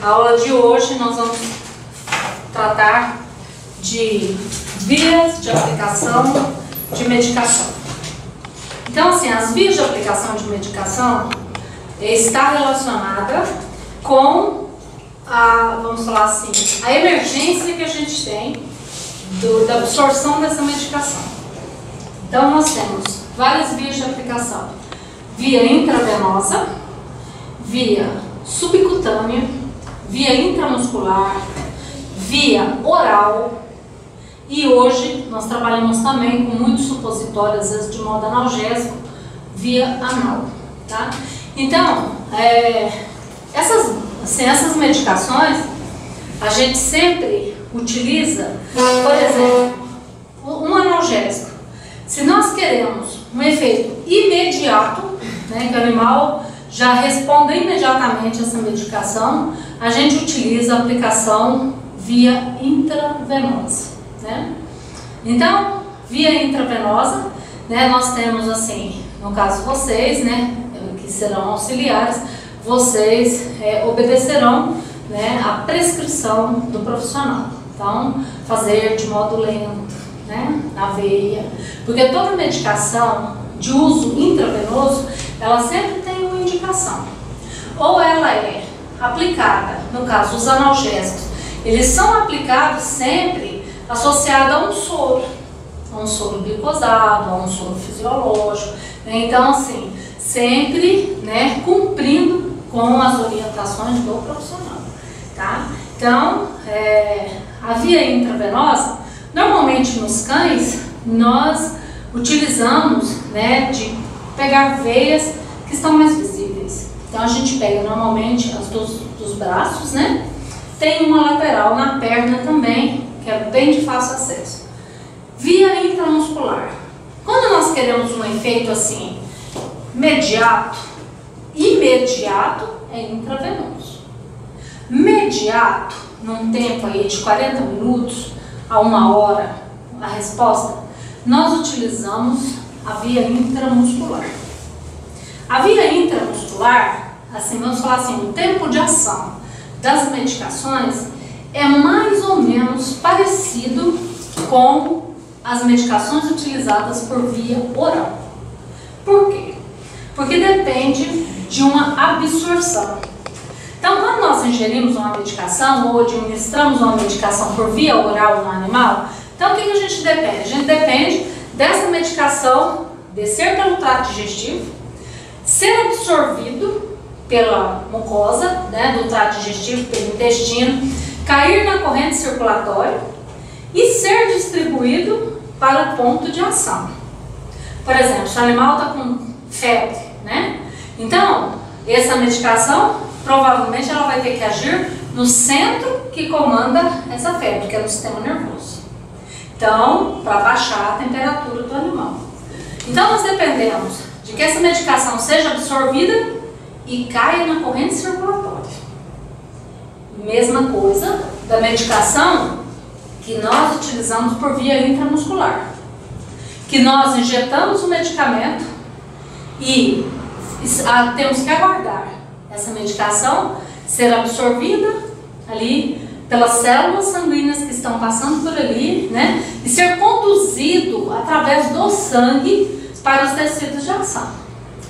A aula de hoje nós vamos tratar de vias de aplicação de medicação. Então, assim, as vias de aplicação de medicação está relacionada com vamos falar assim, a emergência que a gente tem da absorção dessa medicação. Então, nós temos várias vias de aplicação: via intravenosa, via subcutânea, via intramuscular, via oral, e hoje nós trabalhamos também com muitos supositórios, às vezes de modo analgésico, via anal, tá? Então, essas medicações a gente sempre utiliza, por exemplo, um analgésico. Se nós queremos um efeito imediato, né, que o animal já responda imediatamente a essa medicação, a gente utiliza a aplicação via intravenosa, né? Então, via intravenosa, né, nós temos assim, no caso vocês, né, que serão auxiliares, vocês obedecerão, né, a prescrição do profissional. Então, fazer de modo lento, né, na veia, porque toda medicação de uso intravenoso, ela sempre tem uma indicação. Ou ela é aplicada, no caso os analgésicos, eles são aplicados sempre associados a um soro glicosado, a um soro fisiológico, né? Então, assim, sempre, né, cumprindo com as orientações do profissional, tá? Então, a via intravenosa, normalmente nos cães, nós utilizamos, né, de pegar veias que estão mais visíveis. Então, a gente pega normalmente as dos braços, né? Tem uma lateral na perna também, que é bem de fácil acesso. Via intramuscular. Quando nós queremos um efeito assim, imediato é intravenoso. Imediato, num tempo aí de 40 minutos a 1 hora, a resposta, nós utilizamos a via intramuscular. A via intramuscular, assim, vamos falar assim, o tempo de ação das medicações é mais ou menos parecido com as medicações utilizadas por via oral. Por quê? Porque depende de uma absorção. Então, quando nós ingerimos uma medicação ou administramos uma medicação por via oral no animal, então o que a gente depende? A gente depende dessa medicação descer pelo trato digestivo, ser absorvido pela mucosa, né, do trato digestivo, pelo intestino, cair na corrente circulatória e ser distribuído para o ponto de ação. Por exemplo, se o animal está com febre, né? Então, essa medicação provavelmente ela vai ter que agir no centro que comanda essa febre, que é no sistema nervoso. Então, para baixar a temperatura do animal. Então, nós dependemos de que essa medicação seja absorvida e caia na corrente circulatória. Mesma coisa da medicação que nós utilizamos por via intramuscular, que nós injetamos o medicamento e temos que aguardar essa medicação ser absorvida ali pelas células sanguíneas que estão passando por ali, né, e ser conduzido através do sangue para os tecidos de ação.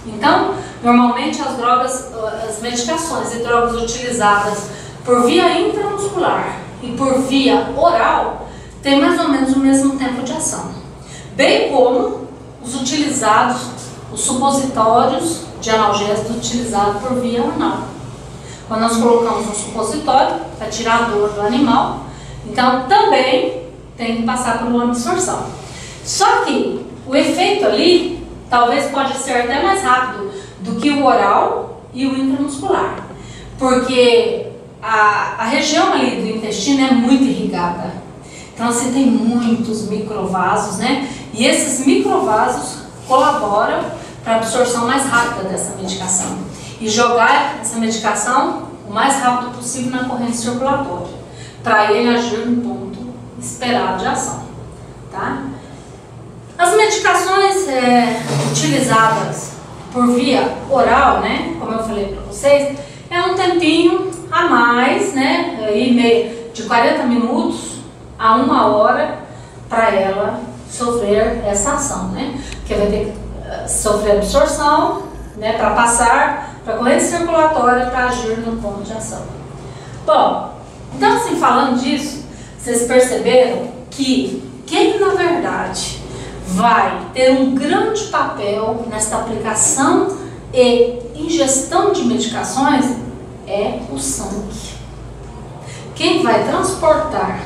Então, normalmente as medicações e drogas utilizadas por via intramuscular e por via oral têm mais ou menos o mesmo tempo de ação, bem como os supositórios de analgésicos utilizados por via anal. Quando nós colocamos um supositório para tirar a dor do animal, então também tem que passar por uma absorção. Só que o efeito ali talvez pode ser até mais rápido do que o oral e o intramuscular, porque a região ali do intestino é muito irrigada. Então, assim, tem muitos microvasos, né? E esses microvasos colaboram para a absorção mais rápida dessa medicação e jogar essa medicação o mais rápido possível na corrente circulatória, para ele agir no ponto esperado de ação, tá? As medicações utilizadas por via oral, né, como eu falei para vocês, é um tempinho a mais, né, de 40 minutos a 1 hora para ela sofrer essa ação, né? Porque vai ter que sofrer absorção, né, para passar para a corrente circulatória para agir no ponto de ação. Bom, então assim, falando disso, vocês perceberam que quem na verdade vai ter um grande papel nessa aplicação e ingestão de medicações é o sangue. Quem vai transportar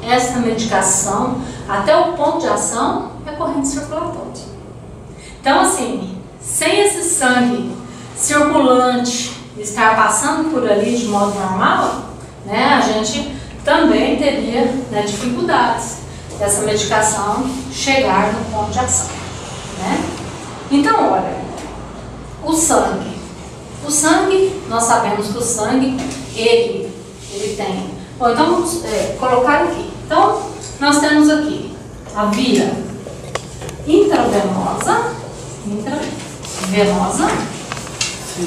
essa medicação até o ponto de ação é a corrente circulatória. Então assim, sem esse sangue circulante estar passando por ali de modo normal, né, a gente também teria, né, dificuldades dessa medicação chegar no ponto de ação, né? Então, olha, o sangue, nós sabemos que o sangue, ele tem, bom, então vamos colocar aqui. Então, nós temos aqui a via intravenosa,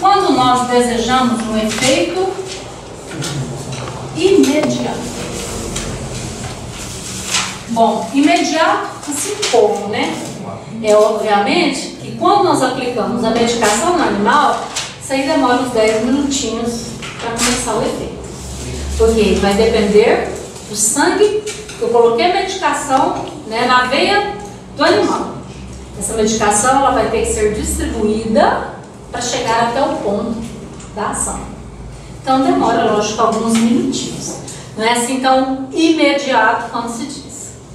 quando nós desejamos um efeito imediato. Bom, imediato, assim como, né? Obviamente que quando nós aplicamos a medicação no animal, isso aí demora uns 10 minutinhos para começar o efeito. Porque vai depender do sangue que eu coloquei a medicação, né, na veia do animal. Essa medicação ela vai ter que ser distribuída para chegar até o ponto da ação. Então demora, lógico, alguns minutinhos. Não é assim tão imediato como se diz.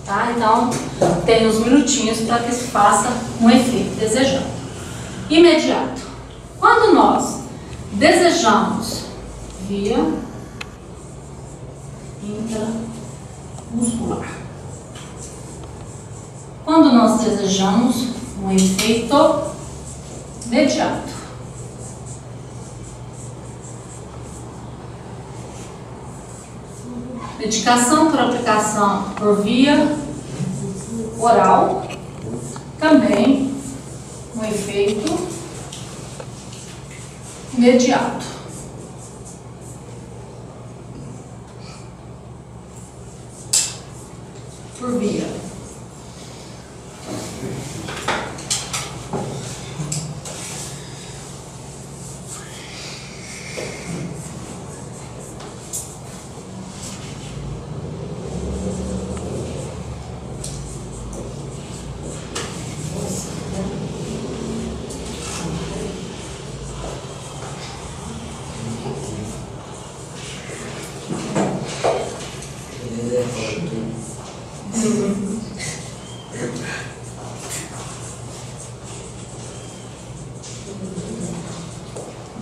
Tá? Então, tem uns minutinhos para que se faça um efeito desejado. Imediato. Quando nós desejamos via intramuscular. Quando nós desejamos um efeito imediato. Medicação por aplicação por via oral, também um efeito imediato. Por via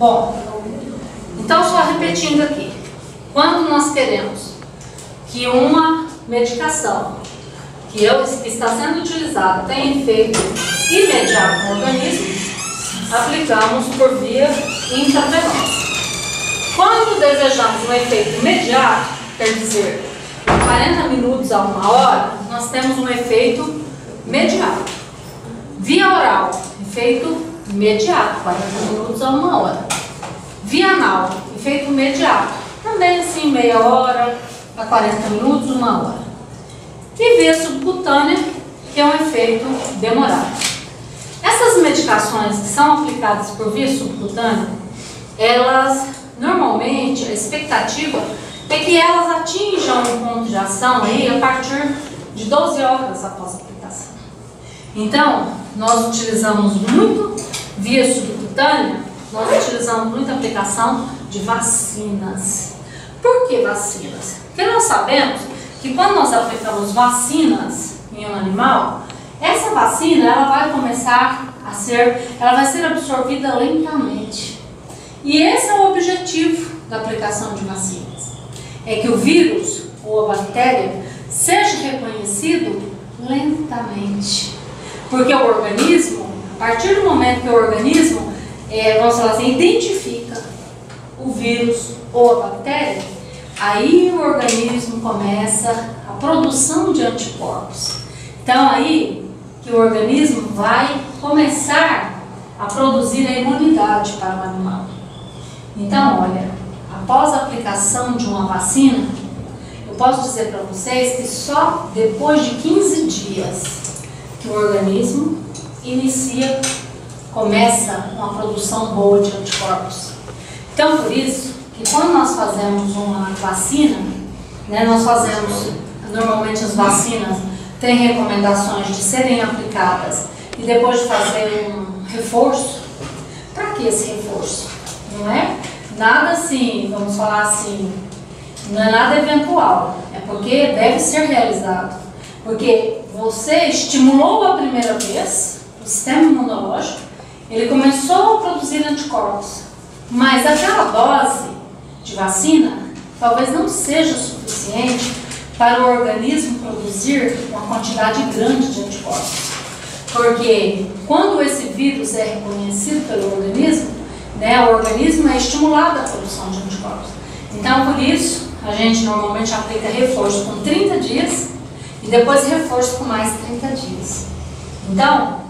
Bom, então só repetindo aqui, quando nós queremos que uma medicação que está sendo utilizada tenha efeito imediato no organismo, aplicamos por via intravenosa. Quando desejamos um efeito imediato, quer dizer, em 40 minutos a 1 hora, nós temos um efeito imediato. Via oral, efeito imediato, 40 minutos a 1 hora. Via anal, efeito imediato, também assim, meia hora a 40 minutos, 1 hora. E via subcutânea, que é um efeito demorado. Essas medicações que são aplicadas por via subcutânea, elas, normalmente, a expectativa é que elas atinjam um ponto de ação aí a partir de 12 horas após a aplicação. Então, nós utilizamos muito via subcutânea, nós utilizamos muita aplicação de vacinas. Por que vacinas? Porque nós sabemos que quando nós aplicamos vacinas em um animal, essa vacina ela vai começar ela vai ser absorvida lentamente. E esse é o objetivo da aplicação de vacinas. É que o vírus ou a bactéria seja reconhecido lentamente. Porque o organismo, a partir do momento que o organismo vamos falar assim, identifica o vírus ou a bactéria, aí o organismo começa a produção de anticorpos. Então aí que o organismo vai começar a produzir a imunidade para o animal. Então olha, a após a aplicação de uma vacina, eu posso dizer para vocês que só depois de 15 dias que o organismo começa uma produção boa de anticorpos. Então, por isso, que quando nós fazemos uma vacina, né, nós fazemos, normalmente as vacinas têm recomendações de serem aplicadas e depois de fazer um reforço. Para que esse reforço? Não é nada assim, vamos falar assim, não é nada eventual, é porque deve ser realizado. Porque você estimulou a primeira vez o sistema imunológico, ele começou a produzir anticorpos, mas aquela dose de vacina talvez não seja suficiente para o organismo produzir uma quantidade grande de anticorpos. Porque quando esse vírus é reconhecido pelo organismo, né, o organismo é estimulado à produção de anticorpos. Então, por isso, a gente normalmente aplica reforço com 30 dias e depois reforço com mais 30 dias. Então,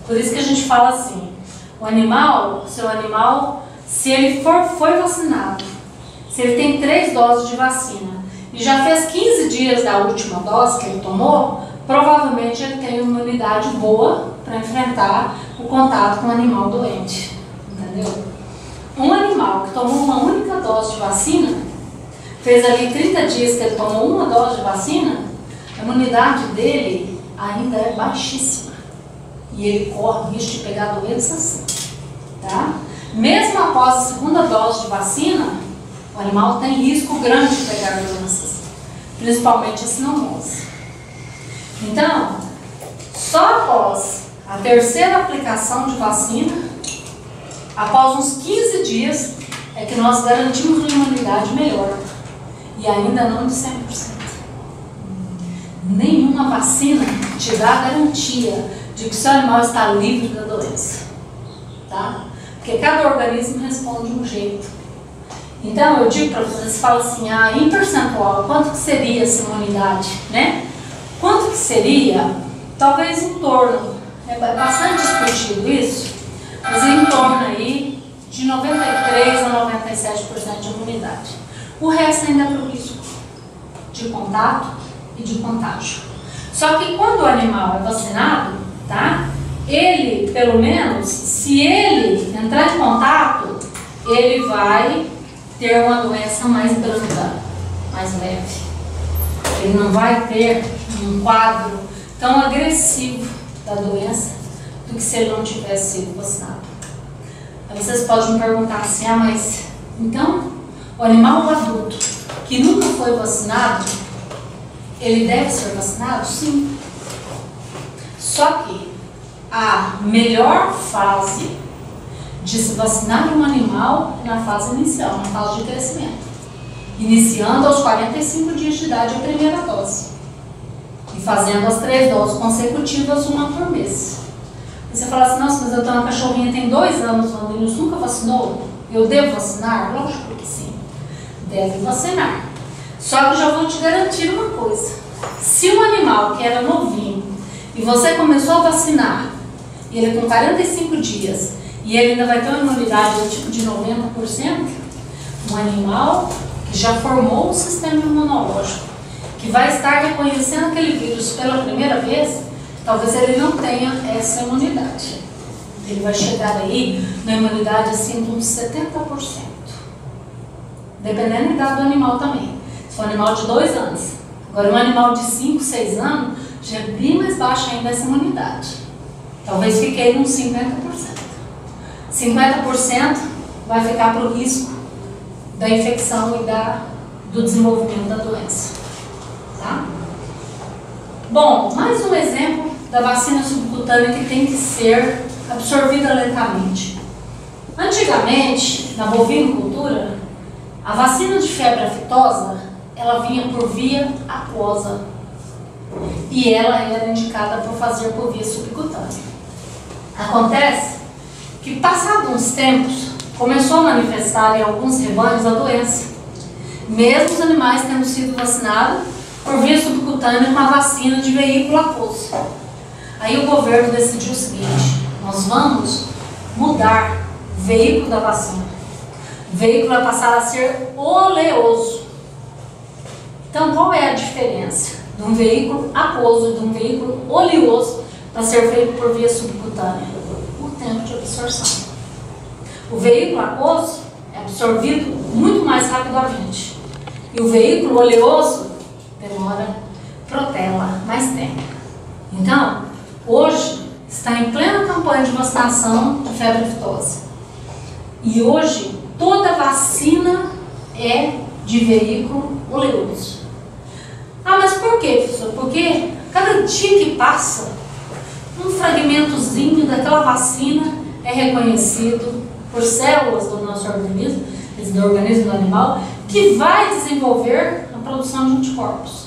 por isso que a gente fala assim, o animal, seu animal, se ele foi vacinado, se ele tem 3 doses de vacina e já fez 15 dias da última dose que ele tomou, provavelmente ele tem uma imunidade boa para enfrentar o contato com um animal doente, entendeu? Um animal que tomou uma única dose de vacina, fez ali 30 dias que ele tomou uma dose de vacina, a imunidade dele ainda é baixíssima. E ele corre o risco de pegar doenças assim, tá? Mesmo após a segunda dose de vacina, o animal tem risco grande de pegar doenças, principalmente a cinomose. Então, só após a terceira aplicação de vacina, após uns 15 dias, é que nós garantimos uma imunidade melhor. E ainda não de 100%. Nenhuma vacina te dá a garantia de que o seu animal está livre da doença. Tá? Porque cada organismo responde de um jeito. Então, eu digo para vocês, fala assim, em percentual, quanto que seria essa imunidade, né? Quanto que seria? Talvez em torno, é bastante discutido isso, mas em torno aí de 93% a 97% de imunidade. O resto ainda é para o risco de contato e de contágio. Só que quando o animal é vacinado, tá? Ele, pelo menos, se ele entrar em contato, ele vai ter uma doença mais branda, mais leve. Ele não vai ter um quadro tão agressivo da doença do que se ele não tivesse sido vacinado. Aí vocês podem me perguntar assim, mas então o animal adulto que nunca foi vacinado, ele deve ser vacinado? Sim. Só que a melhor fase de se vacinar um animal é na fase inicial, na fase de crescimento. Iniciando aos 45 dias de idade a primeira dose. E fazendo as 3 doses consecutivas, uma por mês. E você fala assim, nossa, mas eu tenho uma cachorrinha, tem 2 anos, o Andrinhos nunca vacinou? Eu devo vacinar? Lógico que sim. Deve vacinar. Só que já vou te garantir uma coisa. Se um animal que era novinho e você começou a vacinar, e ele com 45 dias, e ele ainda vai ter uma imunidade do tipo de 90%, um animal que já formou um sistema imunológico, que vai estar reconhecendo aquele vírus pela primeira vez, talvez ele não tenha essa imunidade. Ele vai chegar aí na imunidade assim de uns 70%. Dependendo da idade do animal também. Se for um animal de 2 anos. Agora um animal de 5, 6 anos, já é bem mais baixa ainda essa imunidade. Talvez fique aí uns 50%. 50% vai ficar para o risco da infecção e do desenvolvimento da doença. Tá? Bom, mais um exemplo da vacina subcutânea que tem que ser absorvida lentamente. Antigamente, na bovinocultura, a vacina de febre aftosa, ela vinha por via aquosa e ela era indicada por fazer por via subcutânea. Acontece que, passados uns tempos, começou a manifestar em alguns rebanhos a doença, mesmo os animais tendo sido vacinados por via subcutânea com a vacina de veículo aquoso. Aí o governo decidiu o seguinte, nós vamos mudar o veículo da vacina. O veículo vai passar a ser oleoso. Então, qual é a diferença de um veículo aquoso e de um veículo oleoso para ser feito por via subcutânea? O tempo de absorção. O veículo aquoso é absorvido muito mais rapidamente. E o veículo oleoso demora, protela mais tempo. Então, hoje está em plena campanha de vacinação de febre aftosa. E hoje toda vacina é de veículo oleoso. Ah, mas por quê, professor? Porque cada dia que passa, um fragmentozinho daquela vacina é reconhecido por células do nosso organismo, do organismo do animal, que vai desenvolver a produção de anticorpos.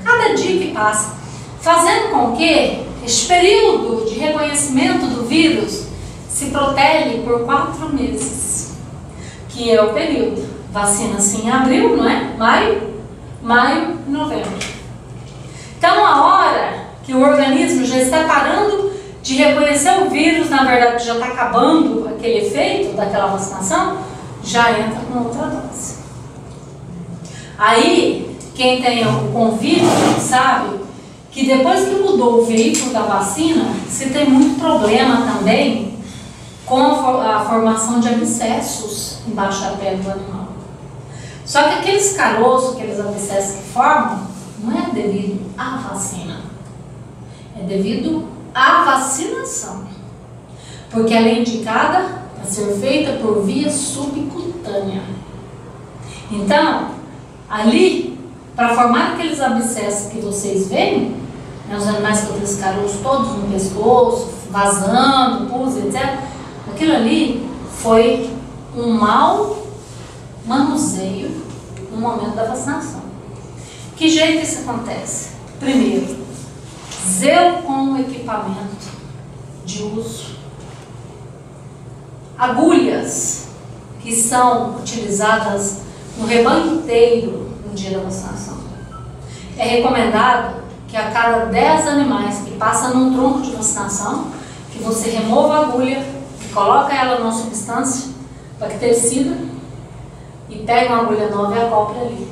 Cada dia que passa, fazendo com que este período de reconhecimento do vírus se protele por 4 meses, que é o período. Vacina-se em abril, não é? Maio e novembro. Então, a hora que o organismo já está parando de reconhecer o vírus, na verdade já está acabando aquele efeito daquela vacinação, já entra com outra dose. Aí, quem tem o convívio sabe que depois que mudou o veículo da vacina, se tem muito problema também com a formação de abscessos embaixo da pele do animal. Só que aqueles caroços, aqueles abscessos que formam, não é devido à vacina, é devido à vacinação, porque ela é indicada a ser feita por via subcutânea. Então, ali, para formar aqueles abscessos que vocês veem, né, os animais com aqueles caroços todos no pescoço, vazando, pus, etc., aquilo ali foi um mau manuseio no momento da vacinação. Que jeito isso acontece? Primeiro, zelo com o equipamento de uso. Agulhas que são utilizadas no rebanho inteiro no dia da vacinação. É recomendado que a cada 10 animais que passam num tronco de vacinação, que você remova a agulha e coloca ela numa substância bactericida e pega uma agulha nova e acople ali.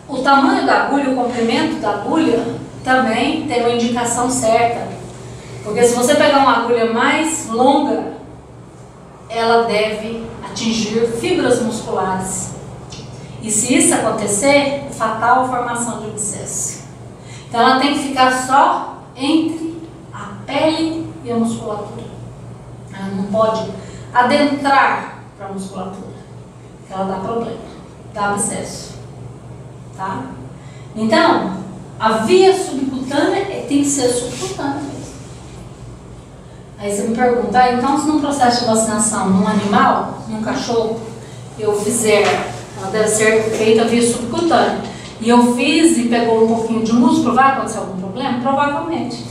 O tamanho da agulha, o comprimento da agulha também tem uma indicação certa, porque se você pegar uma agulha mais longa, ela deve atingir fibras musculares. E se isso acontecer, é fatal a formação de abscesso. Então ela tem que ficar só entre a pele e a musculatura. Ela não pode adentrar para a musculatura, porque ela dá problema, dá abscesso. Tá? Então, a via subcutânea tem que ser subcutânea mesmo. Aí você me pergunta, então se num processo de vacinação num animal, num cachorro, eu fizer, ela deve ser feita via subcutânea, e eu fiz e pegou um pouquinho de músculo, vai acontecer algum problema? Provavelmente.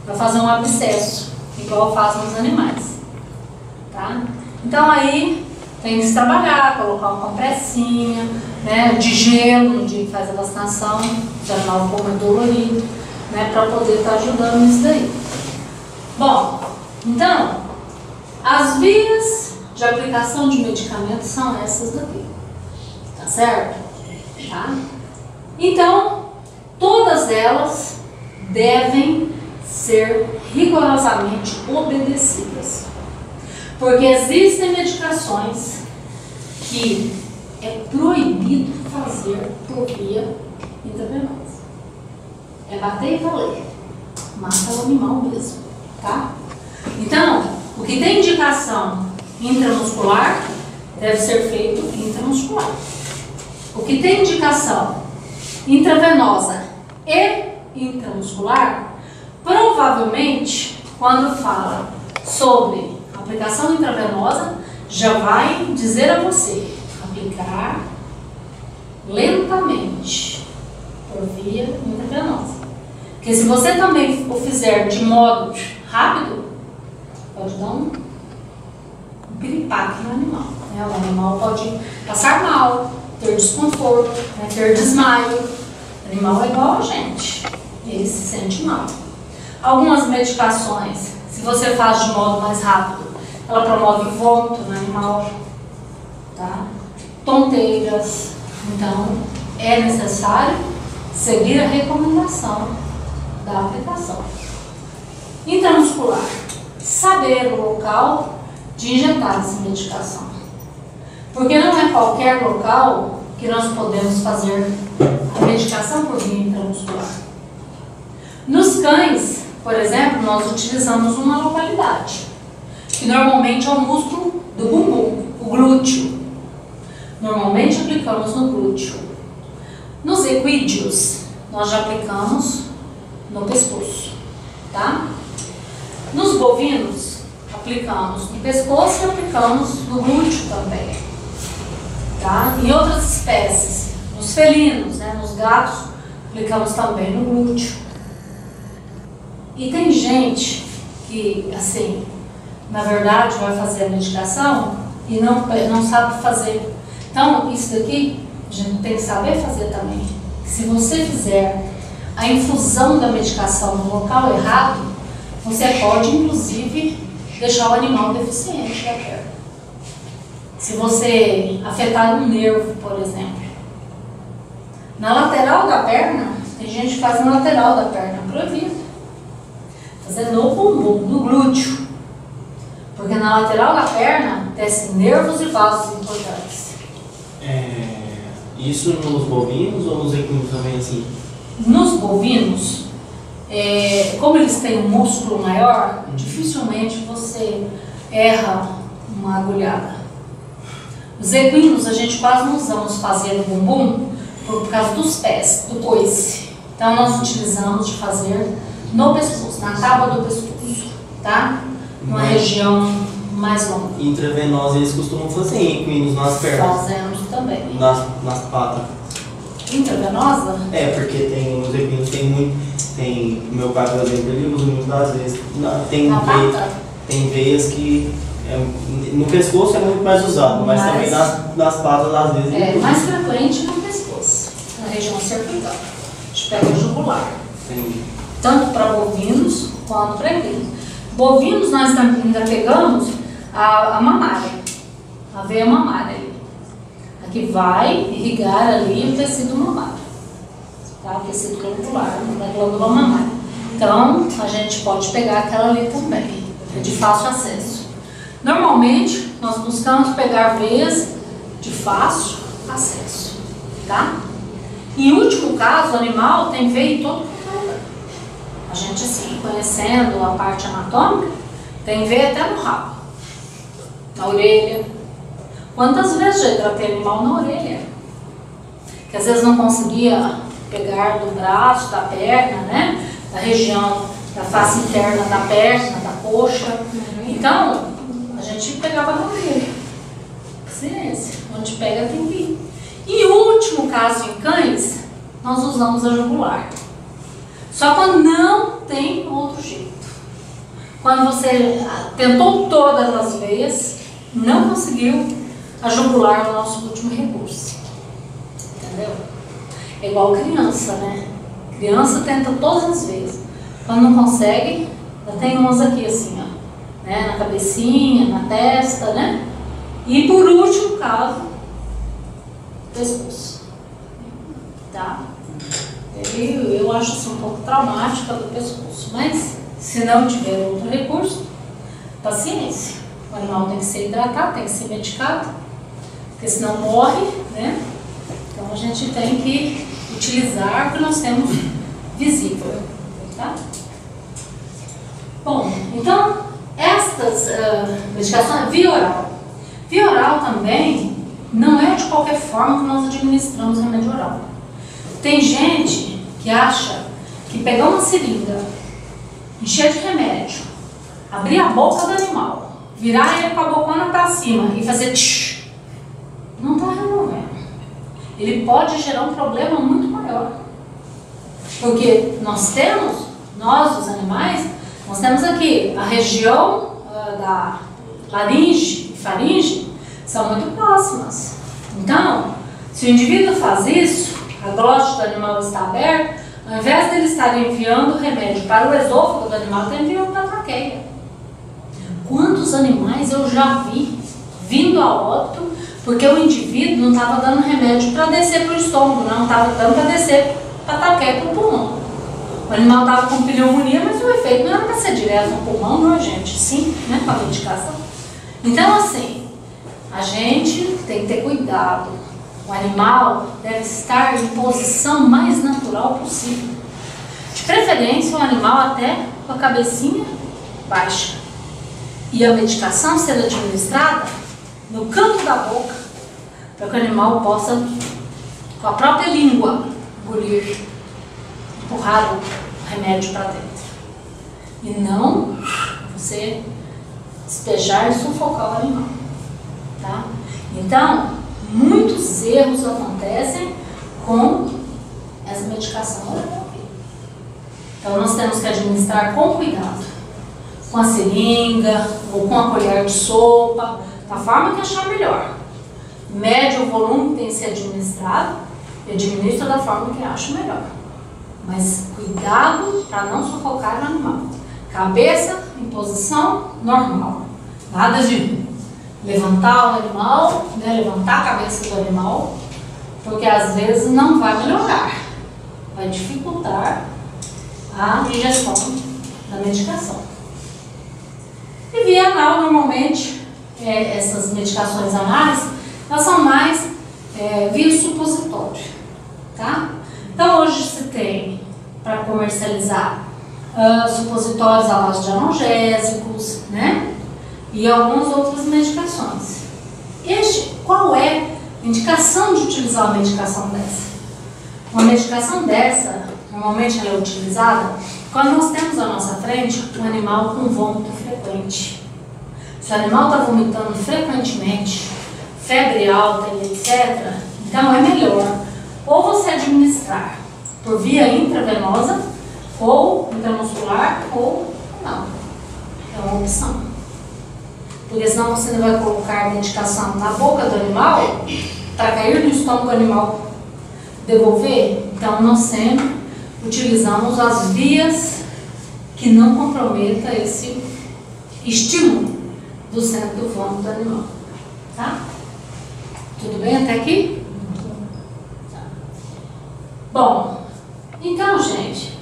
Vai fazer um abscesso, igual faz nos animais. Tá? Então aí tem que se trabalhar, colocar uma compressinha, né, de gelo no dia que faz a vacinação, se o animal for muito dolorido, né, para poder estar ajudando nisso daí. Bom, então, as vias de aplicação de medicamentos são essas daqui, tá certo? Tá? Então, todas elas devem ser rigorosamente obedecidas, porque existem medicações que é proibido fazer por via intravenosa. É bater e valer, mata o animal mesmo, tá? Então, o que tem indicação intramuscular deve ser feito intramuscular. O que tem indicação intravenosa e intramuscular, provavelmente, quando fala sobre aplicação intravenosa, já vai dizer a você aplicar lentamente por via intravenosa. Porque se você também o fizer de modo rápido, pode dar um piripaque no animal. Né? O animal pode passar mal, ter desconforto, né? Ter desmaio. O animal é igual a gente, ele se sente mal. Algumas medicações, se você faz de modo mais rápido, ela promove vômito no animal, tá? Tonteiras. Então, é necessário seguir a recomendação da aplicação. Intramuscular. Saber o local de injetar essa medicação. Porque não é qualquer local que nós podemos fazer a medicação por via intramuscular. Nos cães, por exemplo, nós utilizamos uma localidade, que normalmente é o músculo do bumbum, o glúteo. Normalmente aplicamos no glúteo. Nos equídeos, nós já aplicamos no pescoço, tá? Nos bovinos, aplicamos no pescoço e aplicamos no glúteo também, tá? Em outras espécies, nos felinos, né, nos gatos, aplicamos também no glúteo. E tem gente que, assim, na verdade vai fazer a medicação e não sabe fazer. Então, isso daqui a gente tem que saber fazer também. Se você fizer a infusão da medicação no local errado, você pode, inclusive, deixar o animal deficiente da perna. Se você afetar um nervo, por exemplo. Na lateral da perna, tem gente que faz na lateral da perna, proibido. Fazer no bumbum, no glúteo. Porque na lateral da perna descem nervos e vasos importantes. Isso nos bovinos ou nos equinos também assim? Nos bovinos, como eles têm um músculo maior, dificilmente você erra uma agulhada. Os equinos a gente quase não usamos fazer no bumbum por causa dos pés, do coice. Então nós utilizamos de fazer no pescoço, na tábua do pescoço, tá? Uma região mais longa. Intravenosa eles costumam fazer em equinos nas pernas. Fazemos também. Nas patas. Intravenosa? Porque tem os equinos, tem o meu pai, por exemplo, ele usa muitas das vezes. Tem veias que no pescoço é muito mais usado, mas também nas patas às vezes. É mais frequente no pescoço, na região cervical. A gente pega o jugular. Entendi. Tanto para bovinos quanto para equinos. Bovinos nós ainda pegamos a mamária, a veia mamária ali. Que vai irrigar ali o tecido mamário, tá? O tecido glandular, da glândula mamária. Então, a gente pode pegar aquela ali também, é de fácil acesso. Normalmente, nós buscamos pegar veias de fácil acesso, tá? Em último caso, o animal tem veia em todo lugar. A gente, assim, conhecendo a parte anatômica, tem veia até no rabo, na orelha. Quantas vezes já tratei animal na orelha? Que às vezes não conseguia pegar do braço, da perna, né? Da região da face interna da perna, da coxa. Então, a gente pegava na orelha. Ciência, onde pega tem que ir. E o último caso em cães, nós usamos a jugular. Só quando não tem outro jeito. Quando você tentou todas as veias, não conseguiu, a jugular é o nosso último recurso. Entendeu? É igual criança, né? Criança tenta todas as vezes. Quando não consegue, já tem umas aqui assim, ó, né? Na cabecinha, na testa, né? E por último caso, pescoço. Tá? Eu acho assim um pouco traumática do pescoço, mas se não tiver outro recurso, paciência. O animal tem que ser hidratado, tem que ser medicado, porque senão morre, né? Então a gente tem que utilizar o que nós temos visível, tá? Bom, então estas medicações, via oral. Via oral também não é de qualquer forma que nós administramos remédio oral. Tem gente que acha que pegar uma seringa, encher de remédio, abrir a boca do animal, virar ele com a bocona para cima e fazer tch, não está resolvendo. Ele pode gerar um problema muito maior. Porque nós, os animais, nós temos aqui a região da laringe e faringe são muito próximas. Então, se o indivíduo faz isso, a glote do animal está aberta, ao invés de ele estar enviando o remédio para o esôfago do animal, ele está enviando para a traqueia. Quantos animais eu já vi vindo a óbito Porque o indivíduo não estava dando remédio para descer para o estômago, não estava dando para descer para traqueia, para o pulmão. O animal estava com pneumonia, mas o efeito não era para ser direto no pulmão, não, gente, sim, né, com a medicação. Então, assim, a gente tem que ter cuidado. O animal deve estar em posição mais natural possível. De preferência, o animal até com a cabecinha baixa. E a medicação ser administrada no canto da boca, para que o animal possa, com a própria língua, engolir, empurrar o remédio para dentro. E não você despejar e sufocar o animal. Tá? Então, muitos erros acontecem com essa medicação. Então, nós temos que administrar com cuidado, com a seringa ou com a colher de sopa, da forma que achar melhor. Mede o volume que tem que ser administrado e administra da forma que acha melhor. Mas cuidado para não sufocar o animal. Cabeça em posição normal. Nada de levantar o animal, né, levantar a cabeça do animal, porque às vezes não vai melhorar. Vai dificultar a digestão da medicação. E via anal, normalmente, essas medicações anais, elas são mais via supositório, tá? Então hoje se tem, para comercializar, supositórios à base de analgésicos, né? E algumas outras medicações. Qual é a indicação de utilizar uma medicação dessa? Uma medicação dessa, normalmente ela é utilizada quando nós temos à nossa frente um animal com vômito frequente. Se o animal está vomitando frequentemente, febre alta e etc., então é melhor ou você administrar por via intravenosa, ou intramuscular, ou não. É uma opção. Porque senão você não vai colocar a medicação na boca do animal para cair no estômago do animal devolver. Então nós sempre utilizamos as vias que não comprometam esse estímulo do centro do vômito do animal. Tá? Tudo bem até aqui? Tá. Bom, então, gente,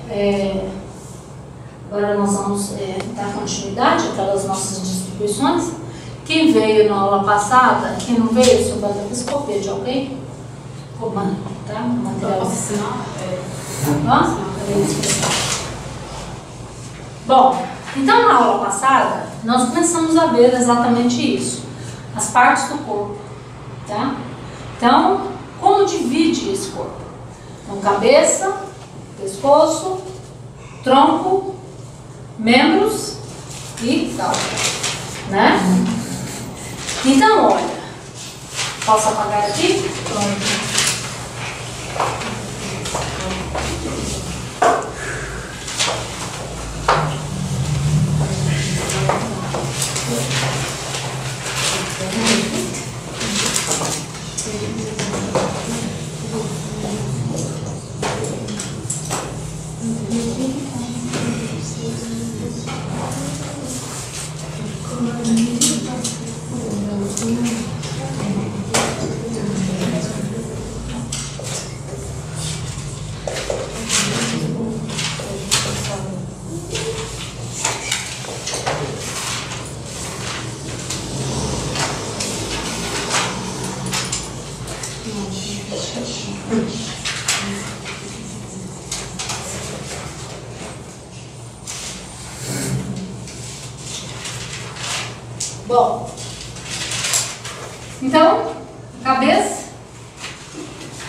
agora nós vamos dar continuidade àquelas nossas distribuições. Quem veio na aula passada, quem não veio, sobre a endoscopia de alguém? Comando, tá? Material oficial. Bom, então na aula passada, nós começamos a ver exatamente isso. As partes do corpo, tá? Então, como divide esse corpo? Então, cabeça, pescoço, tronco, membros e cauda, né? Então, olha, posso apagar aqui? Pronto. Bom, então, cabeça,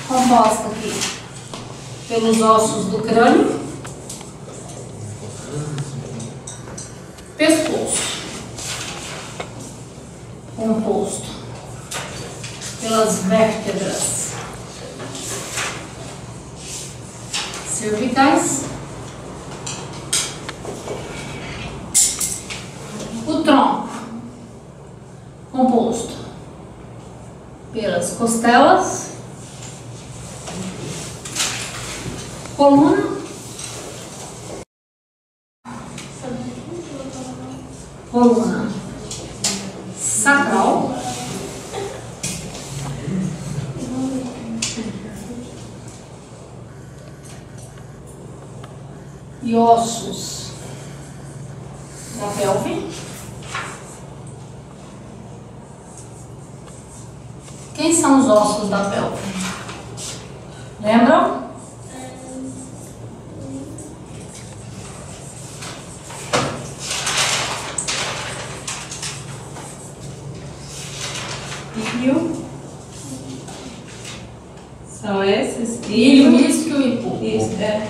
composta aqui pelos ossos do crânio, pescoço, composto pelas vértebras cervicais, o tronco, composto pelas costelas, coluna, sacral, e ossos da pelve. Quem são os ossos da pelve? Lembram? Ilho. São esses? Ilho, isquio e pulpo. Isso, é.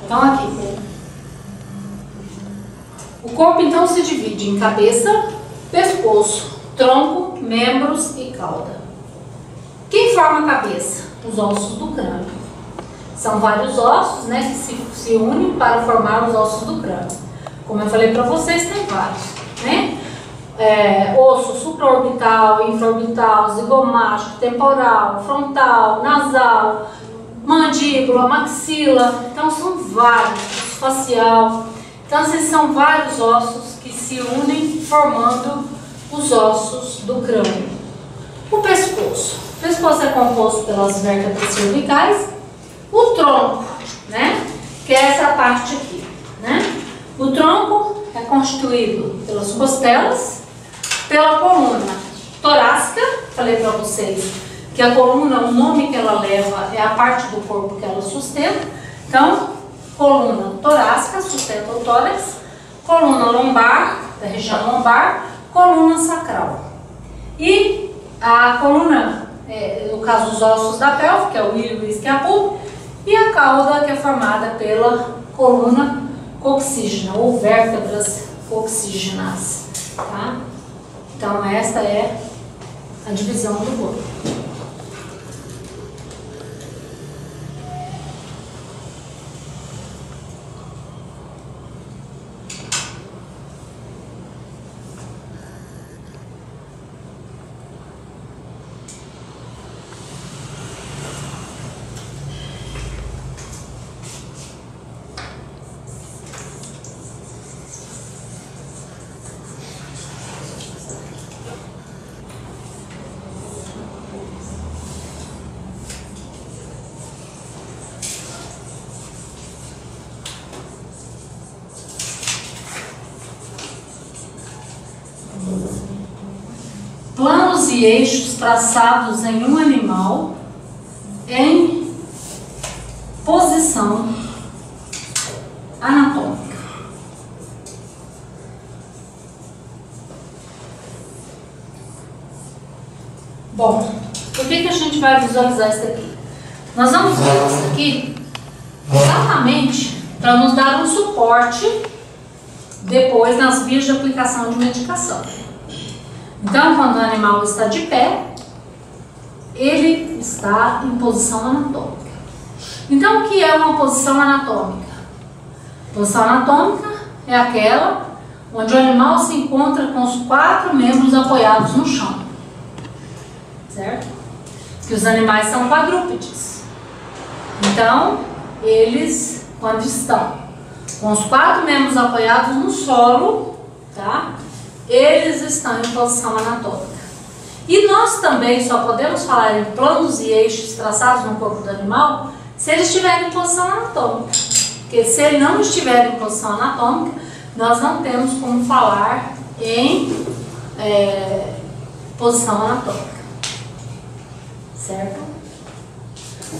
Então aqui, o corpo então se divide em cabeça, pescoço, tronco, membros e cauda. Quem forma a cabeça? Os ossos do crânio. São vários ossos, né, que se unem para formar os ossos do crânio. Como eu falei para vocês, tem vários, né? Osso supraorbital, infraorbital, zigomático, temporal, frontal, nasal, mandíbula, maxila. Então são vários, facial. Então esses são vários ossos que se unem formando os ossos do crânio. O pescoço. O pescoço é composto pelas vértebras cervicais. O tronco, né, que é essa parte aqui, né? O tronco é constituído pelas costelas, pela coluna torácica. Falei para vocês que a coluna, o nome que ela leva é a parte do corpo que ela sustenta. Então, coluna torácica sustenta o tórax, coluna lombar, da região lombar, coluna sacral. E a coluna, no caso os ossos da pelve, que é o ilho, o isquio e a pulpa, e a cauda, que é formada pela coluna coxígena, ou vértebras coxígenas, tá? Então esta é a divisão do corpo. Planos e eixos traçados em um animal em posição anatômica. Bom, por que a gente vai visualizar isso aqui? Nós vamos ver isso aqui exatamente para nos dar um suporte depois nas vias de aplicação de medicação. Então, quando o animal está de pé, ele está em posição anatômica. Então, o que é uma posição anatômica? Posição anatômica é aquela onde o animal se encontra com os 4 membros apoiados no chão. Certo? Que os animais são quadrúpedes. Então, eles, quando estão com os 4 membros apoiados no solo, tá? Eles estão em posição anatômica. E nós também só podemos falar em planos e eixos traçados no corpo do animal se ele estiver em posição anatômica. Porque se ele não estiver em posição anatômica, nós não temos como falar em posição anatômica. Certo?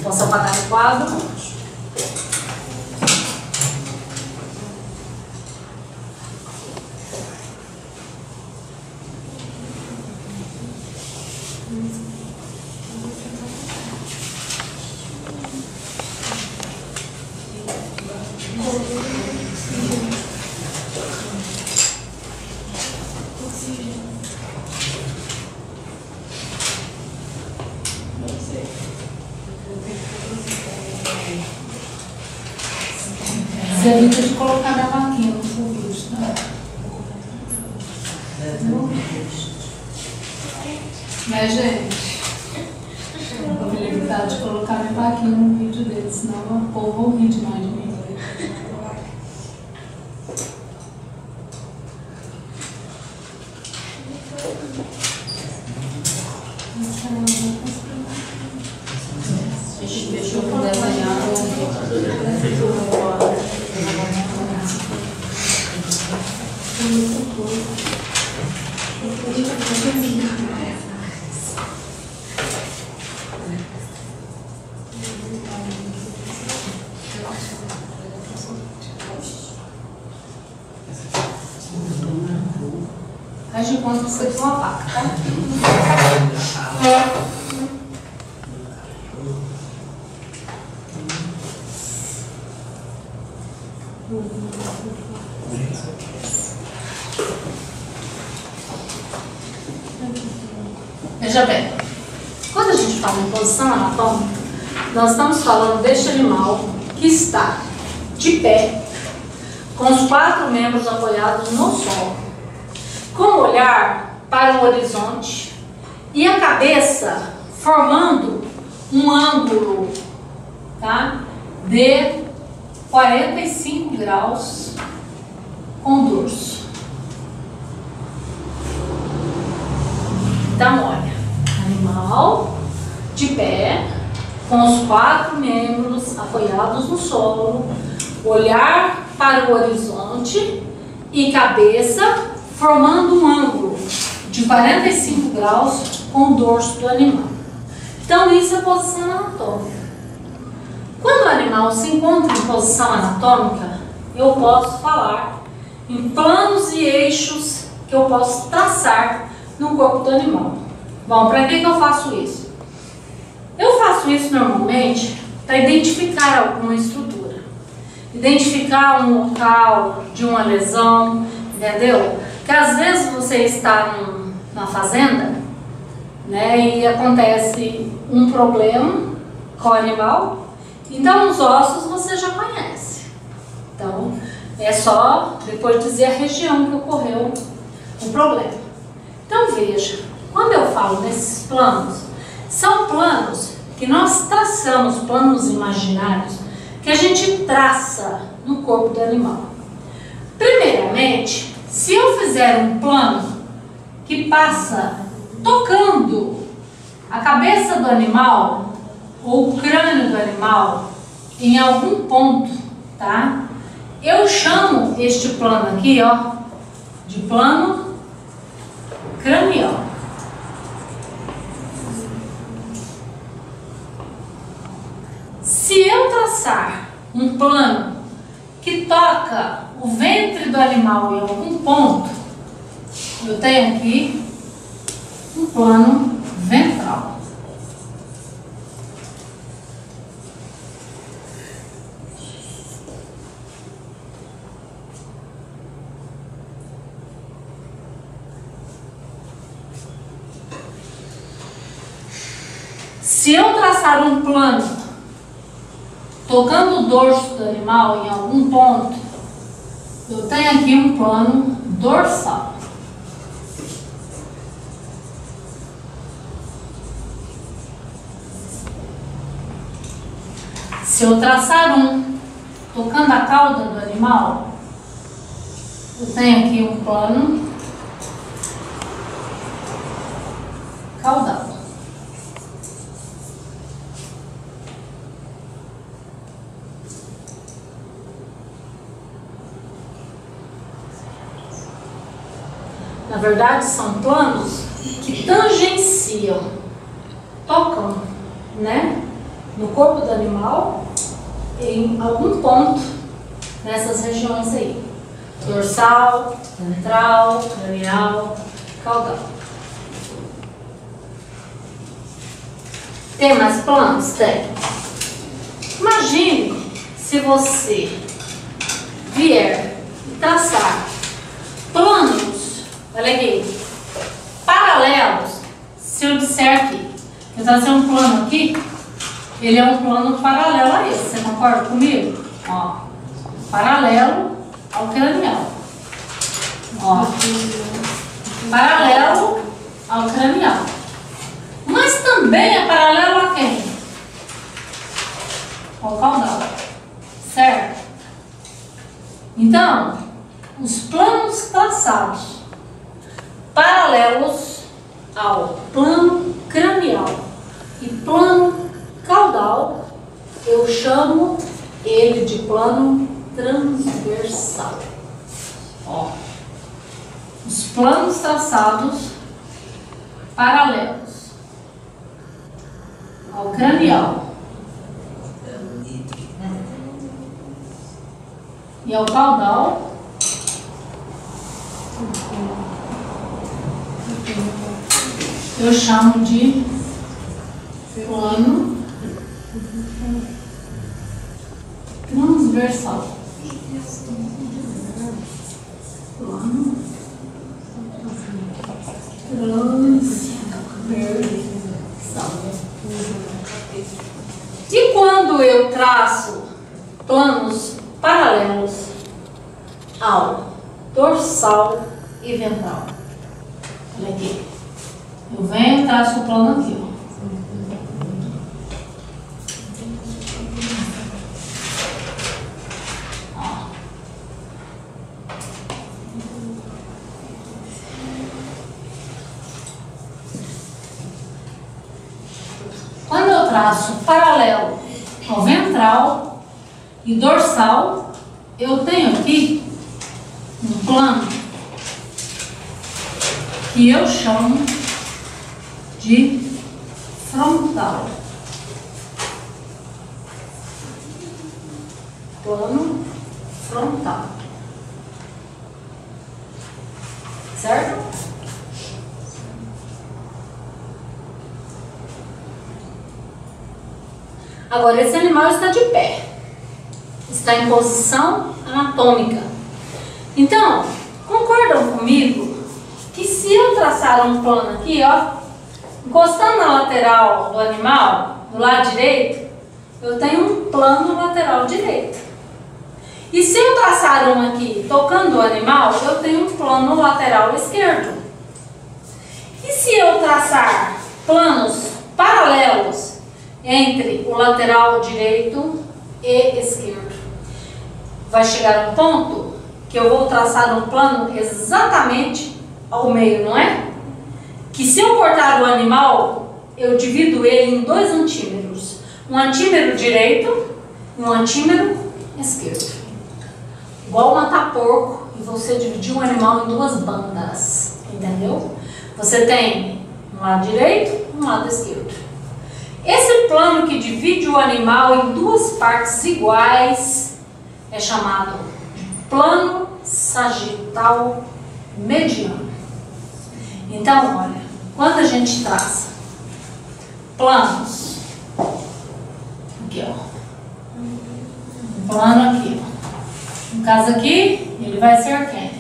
Posso apagar o quadro? Você evita de colocar na vaquinha no seu vídeo, tá? Né, gente? Eu vou me limitar de colocar minha vaquinha no vídeo dele, senão o povo vai rir demais de mim. Deixa eu desenhar. Faz de conta que você tem uma vaca, tá? Veja bem, quando a gente fala em posição anatômica, nós estamos falando deste animal que está de pé, com os 4 membros apoiados no solo, com o olhar para o horizonte e a cabeça formando um ângulo, tá, de 45 graus com o dorso. Então, olha, animal de pé, com os 4 membros apoiados no solo, olhar para o horizonte e cabeça formando um ângulo de 45 graus com o dorso do animal. Então, isso é posição anatômica. Quando o animal se encontra em posição anatômica, eu posso falar em planos e eixos que eu posso traçar no corpo do animal. Bom, para que eu faço isso? Eu faço isso normalmente para identificar alguma estrutura, identificar um local de uma lesão, entendeu? Porque às vezes você está na fazenda, né, e acontece um problema com o animal, então os ossos você já conhece. Então é só depois dizer a região que ocorreu o problema. Então veja, quando eu falo nesses planos, são planos que nós traçamos, planos imaginários, que a gente traça no corpo do animal. Primeiramente, se eu fizer um plano que passa tocando a cabeça do animal ou o crânio do animal em algum ponto, tá? Eu chamo este plano aqui, ó, de plano cranial. Se eu traçar um plano que toca o ventre do animal em algum ponto, eu tenho aqui um plano ventral. Se eu traçar um plano tocando o dorso do animal em algum ponto, eu tenho aqui um plano dorsal. Se eu traçar um tocando a cauda do animal, eu tenho aqui um plano caudal. Na verdade, são planos que tangenciam, tocam, né, no corpo do animal em algum ponto nessas regiões aí: dorsal, ventral, cranial, caudal. Tem mais planos? Tem. Imagine se você vier traçar planos, olha aqui, paralelos. Se eu disser aqui, eu tracei um plano aqui, ele é um plano paralelo a esse, você concorda comigo? Ó, paralelo ao cranial. Ó, paralelo ao cranial. também é paralelo a quem? Ao caudal, certo? Então, os planos traçados paralelos ao plano cranial e plano caudal, eu chamo ele de plano transversal. Ó, os planos traçados paralelos ao cranial e ao caudal, eu chamo de plano transversal. Plano transversal. E quando eu traço planos paralelos ao dorsal e ventral, olha aqui, eu venho e traço o plano aqui, ó. Quando eu traço paralelo ao ventral e dorsal, eu tenho aqui um plano que eu chamo de frontal. Plano frontal. Certo? Agora, esse animal está de pé. Está em posição anatômica. Então, concordam comigo que se eu traçar um plano aqui, ó, encostando na lateral do animal, do lado direito, eu tenho um plano lateral direito. E se eu traçar um aqui, tocando o animal, eu tenho um plano lateral esquerdo. E se eu traçar planos paralelos entre o lateral direito e esquerdo, vai chegar um ponto que eu vou traçar um plano exatamente ao meio, não é? Que se eu cortar o animal, eu divido ele em 2 antímeros. Um antímero direito e um antímero esquerdo. Igual matar porco e você dividir um animal em 2 bandas. Entendeu? Você tem um lado direito e um lado esquerdo. Esse plano que divide o animal em 2 partes iguais é chamado de plano sagital mediano. Então, olha, quando a gente traça planos, aqui ó, um plano aqui ó, no caso aqui, ele vai ser quem?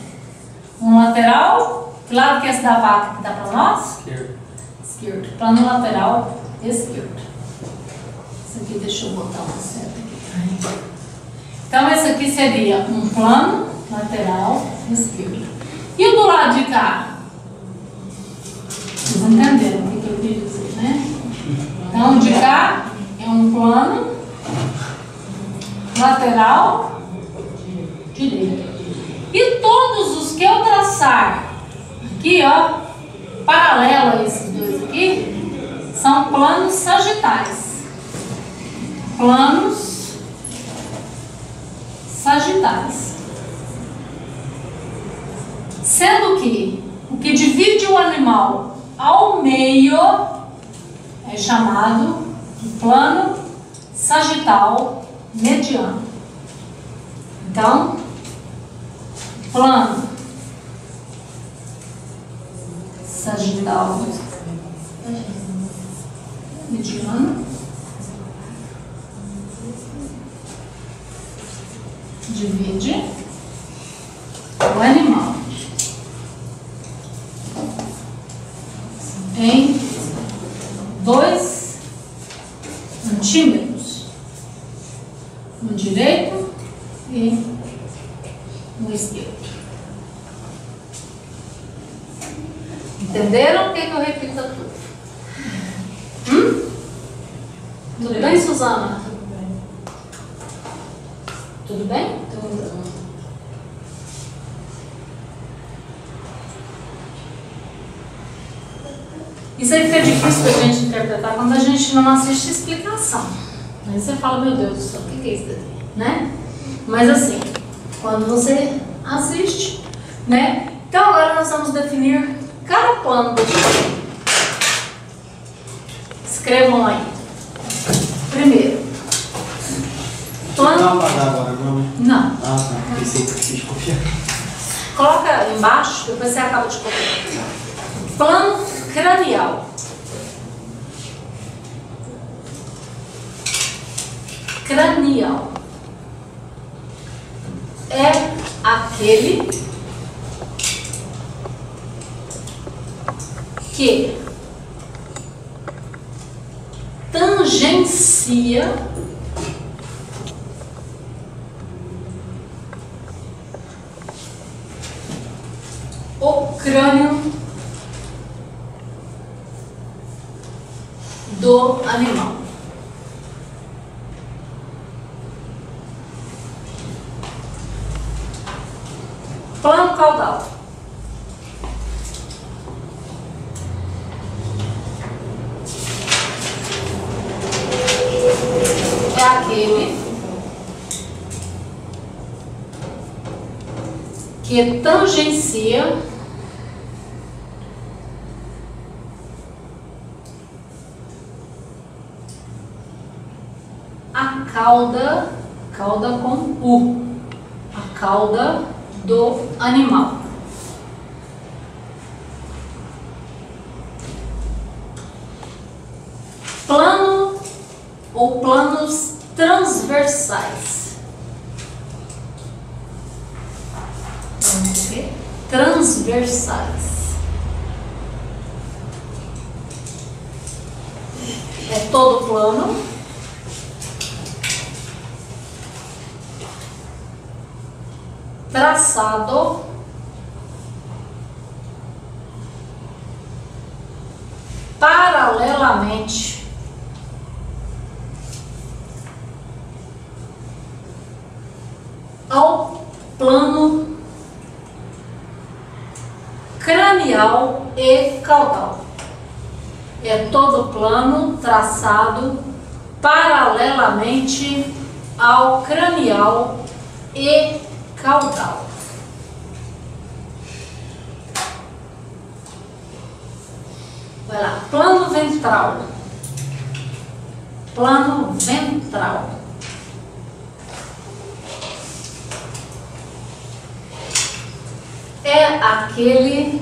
Um lateral, que lado que é esse da vaca que dá para nós? Esquerdo. Esquerdo, plano lateral esquerdo. Isso aqui, deixa eu botar uma seta aqui. Então, esse aqui seria um plano lateral esquerdo. E o do lado de cá? Vocês entenderam o que eu quis dizer, né? Então, de cá é um plano lateral direito. E todos os que eu traçar aqui, ó, paralelo a esses 2 aqui, são planos sagitais. Planos sagitais. Sendo que o que divide o animal ao meio é chamado de plano sagital mediano. Então, plano sagital mediano divide o animal em 2 antímetros, no direito e no esquerdo. Entenderam o que eu repito tudo? Tudo bem, Suzana? Tudo bem. Tudo bem? Tudo. Isso aí fica difícil pra gente interpretar quando a gente não assiste explicação. Aí você fala, meu Deus do céu, o que é isso daqui? Né? Mas assim, quando você assiste, né? Então agora nós vamos definir cada plano do diagrama. Escrevam aí. Primeiro, plano. Não vai apagar agora, não, né? Não. Ah, tá. Pensei que eu fiz copiar. Coloca embaixo, depois você acaba de copiar. Plano cranial. Cranial é aquele que tangencia o crânio do animal. Plano caudal. É aquele que tangencia a cauda com U, a cauda do animal. Plano ou planos transversais. Transversais. É todo plano traçado paralelamente ao plano cranial e caudal. É todo plano traçado paralelamente ao cranial e caudal. Vai lá, plano ventral. Plano ventral. É aquele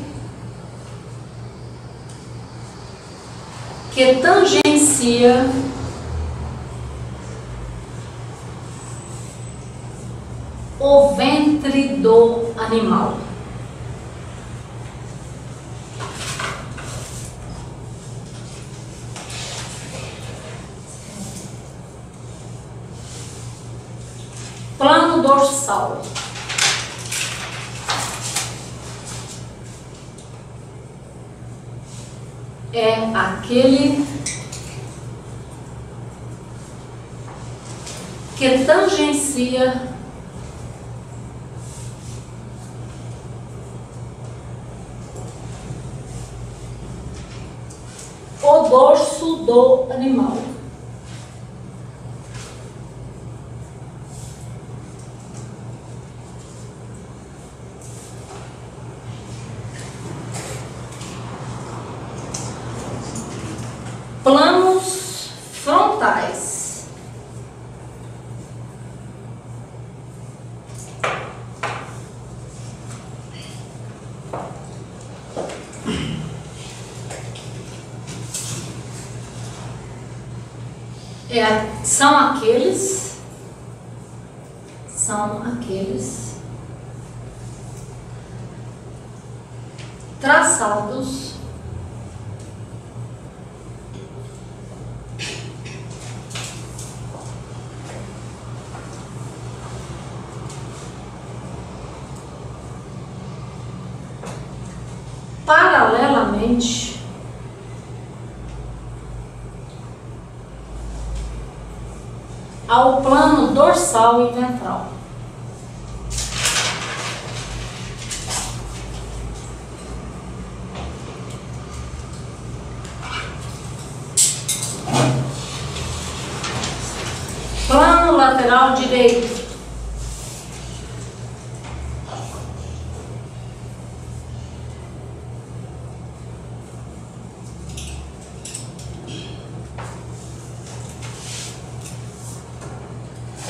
que tangencia o ventre do animal. Plano dorsal. É aquele que tangencia o dorso do animal. Planos frontais. São aqueles traçados paralelamente ao plano dorsal e ventral. Plano lateral direito.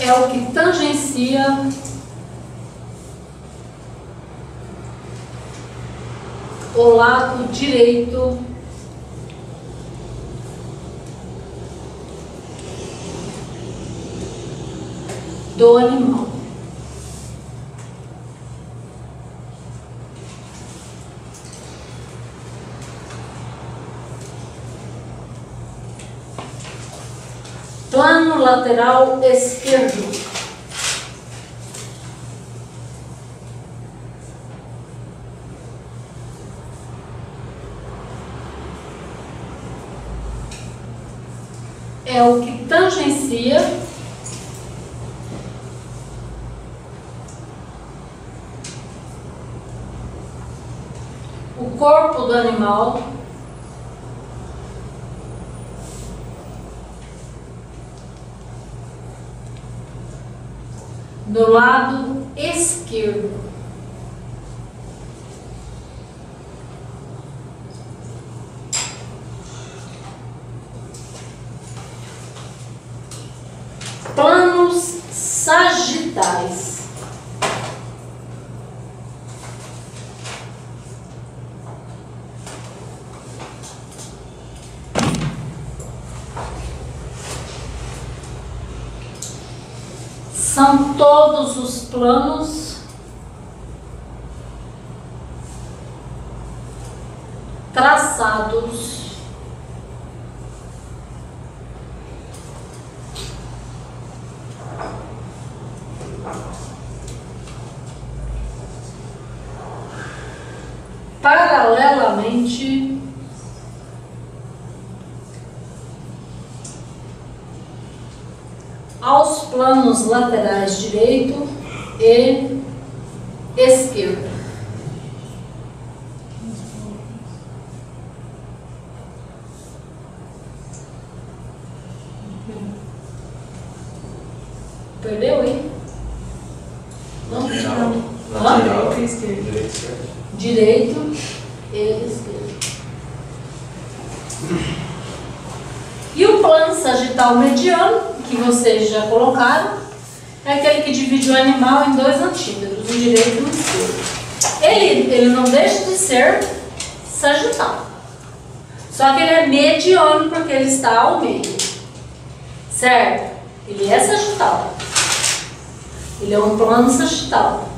É o que tangencia o lado direito do animal. Plano lateral esquerdo. É o que tangencia o corpo do animal do lado esquerdo. Planos sagitais. São todos os planos traçados paralelamente aos planos laterais direito e esquerdo. Perdeu, hein? Não? Lateral e esquerdo. Direito e esquerdo. E o plano sagital mediano, que vocês já colocaram, é aquele que divide o animal em dois antípodas, o direito e o esquerdo. Ele não deixa de ser sagital, só que ele é mediano porque ele está ao meio, certo? Ele é sagital, ele é um plano sagital,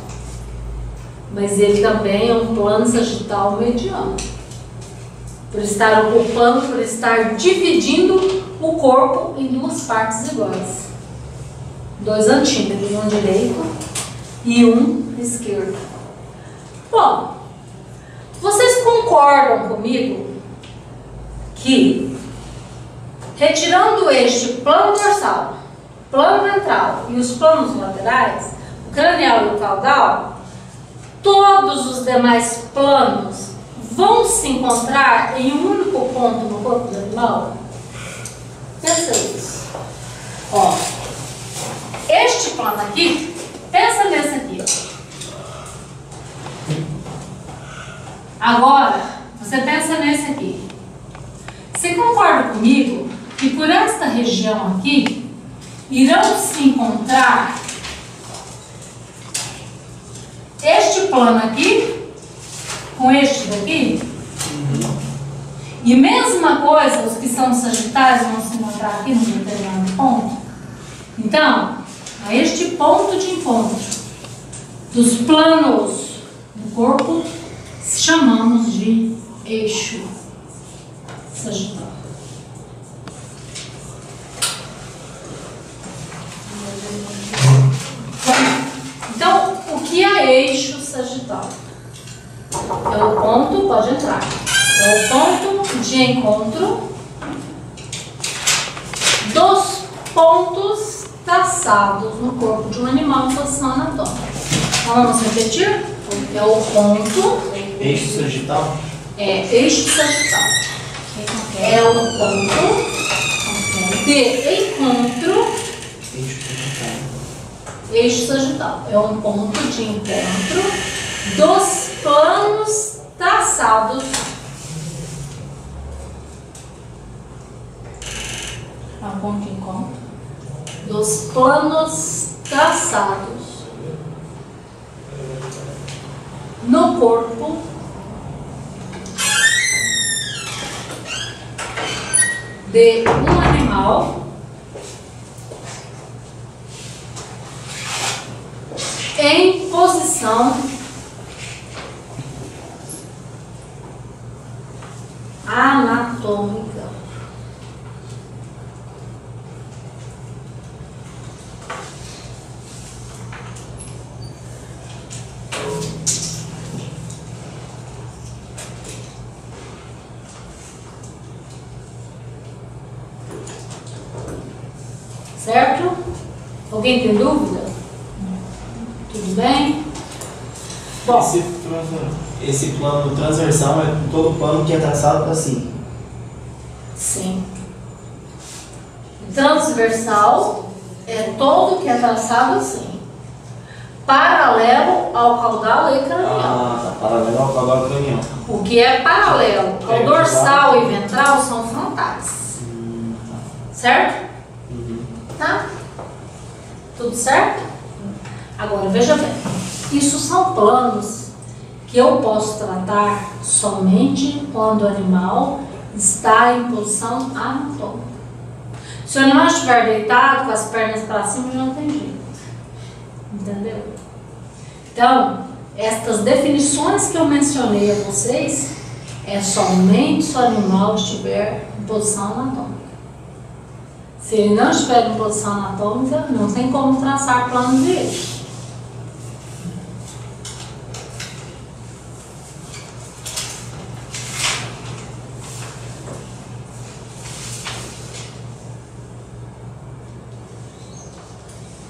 mas ele também é um plano sagital mediano, por estar ocupando, por estar dividindo o corpo em duas partes iguais. Dois antípodos, um direito e um esquerdo. Bom, vocês concordam comigo que, retirando este plano dorsal, plano ventral e os planos laterais, o cranial e o caudal, todos os demais planos vão se encontrar em um único ponto no corpo do animal? Pensa isso. Ó, este plano aqui, pensa nesse aqui. Agora, você pensa nesse aqui. Você concorda comigo que por esta região aqui irão se encontrar este plano aqui com este daqui? E mesma coisa, os que são sagitais vão se encontrar aqui no determinado ponto. Então, a este ponto de encontro dos planos do corpo chamamos de eixo sagital. Então, o que é eixo sagital? É o ponto, pode entrar, é o ponto de encontro dos pontos da traçados no corpo de um animal em posição anatômica. Então vamos repetir? É o ponto. Eixo sagital? Eixo sagital. É o ponto de encontro. Eixo sagital. É um ponto de encontro dos planos traçados. É um ponto de encontro. Dos planos traçados no corpo de um animal em posição anatômica. Certo? Alguém tem dúvida? Tudo bem? Bom, Esse plano transversal é todo plano que é traçado assim. sim. Transversal é todo que é traçado assim. Paralelo ao caudal e cranial. Paralelo ao caudal cranial. O que é paralelo ao dorsal e ventral são frontais. Certo? Tá? Tudo certo? Agora, veja bem. Isso são planos que eu posso tratar somente quando o animal está em posição anatômica. Se o animal estiver deitado, com as pernas para cima, já não tem jeito. Entendeu? Então, estas definições que eu mencionei a vocês é somente se o animal estiver em posição anatômica. Se ele não estiver em posição anatômica, não tem como traçar planos de eixo.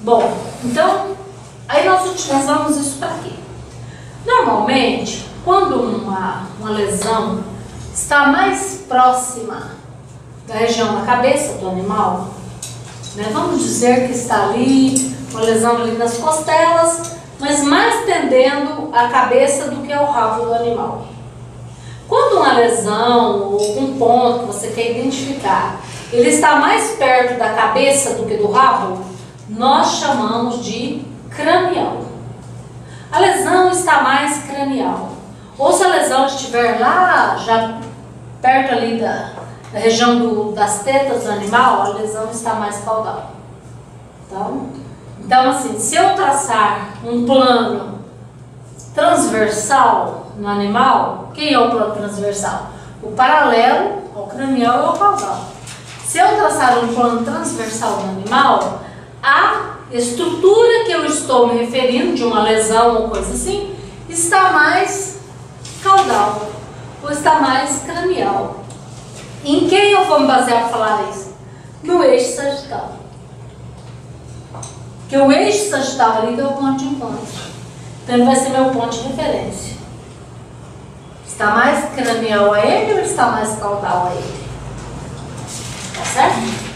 Bom, então, aí nós utilizamos isso para quê? Normalmente, quando uma lesão está mais próxima da região da cabeça do animal, né, vamos dizer que está ali, uma lesão ali nas costelas, mas mais tendendo a cabeça do que ao rabo do animal. Quando uma lesão ou um ponto que você quer identificar, ele está mais perto da cabeça do que do rabo, nós chamamos de cranial. A lesão está mais cranial. Ou se a lesão estiver lá, já perto ali da região das tetas do animal, a lesão está mais caudal. Então assim, se eu traçar um plano transversal no animal, quem é o plano transversal? O paralelo ao cranial e ao caudal. Se eu traçar um plano transversal no animal, a estrutura que eu estou me referindo, de uma lesão ou coisa assim, está mais caudal, ou está mais cranial. Em quem eu vou me basear para falar isso? No eixo sagital. Porque o eixo sagital ali é o ponto de encontro. Então ele vai ser meu ponto de referência. Está mais cranial a ele ou está mais caudal a ele? Tá certo?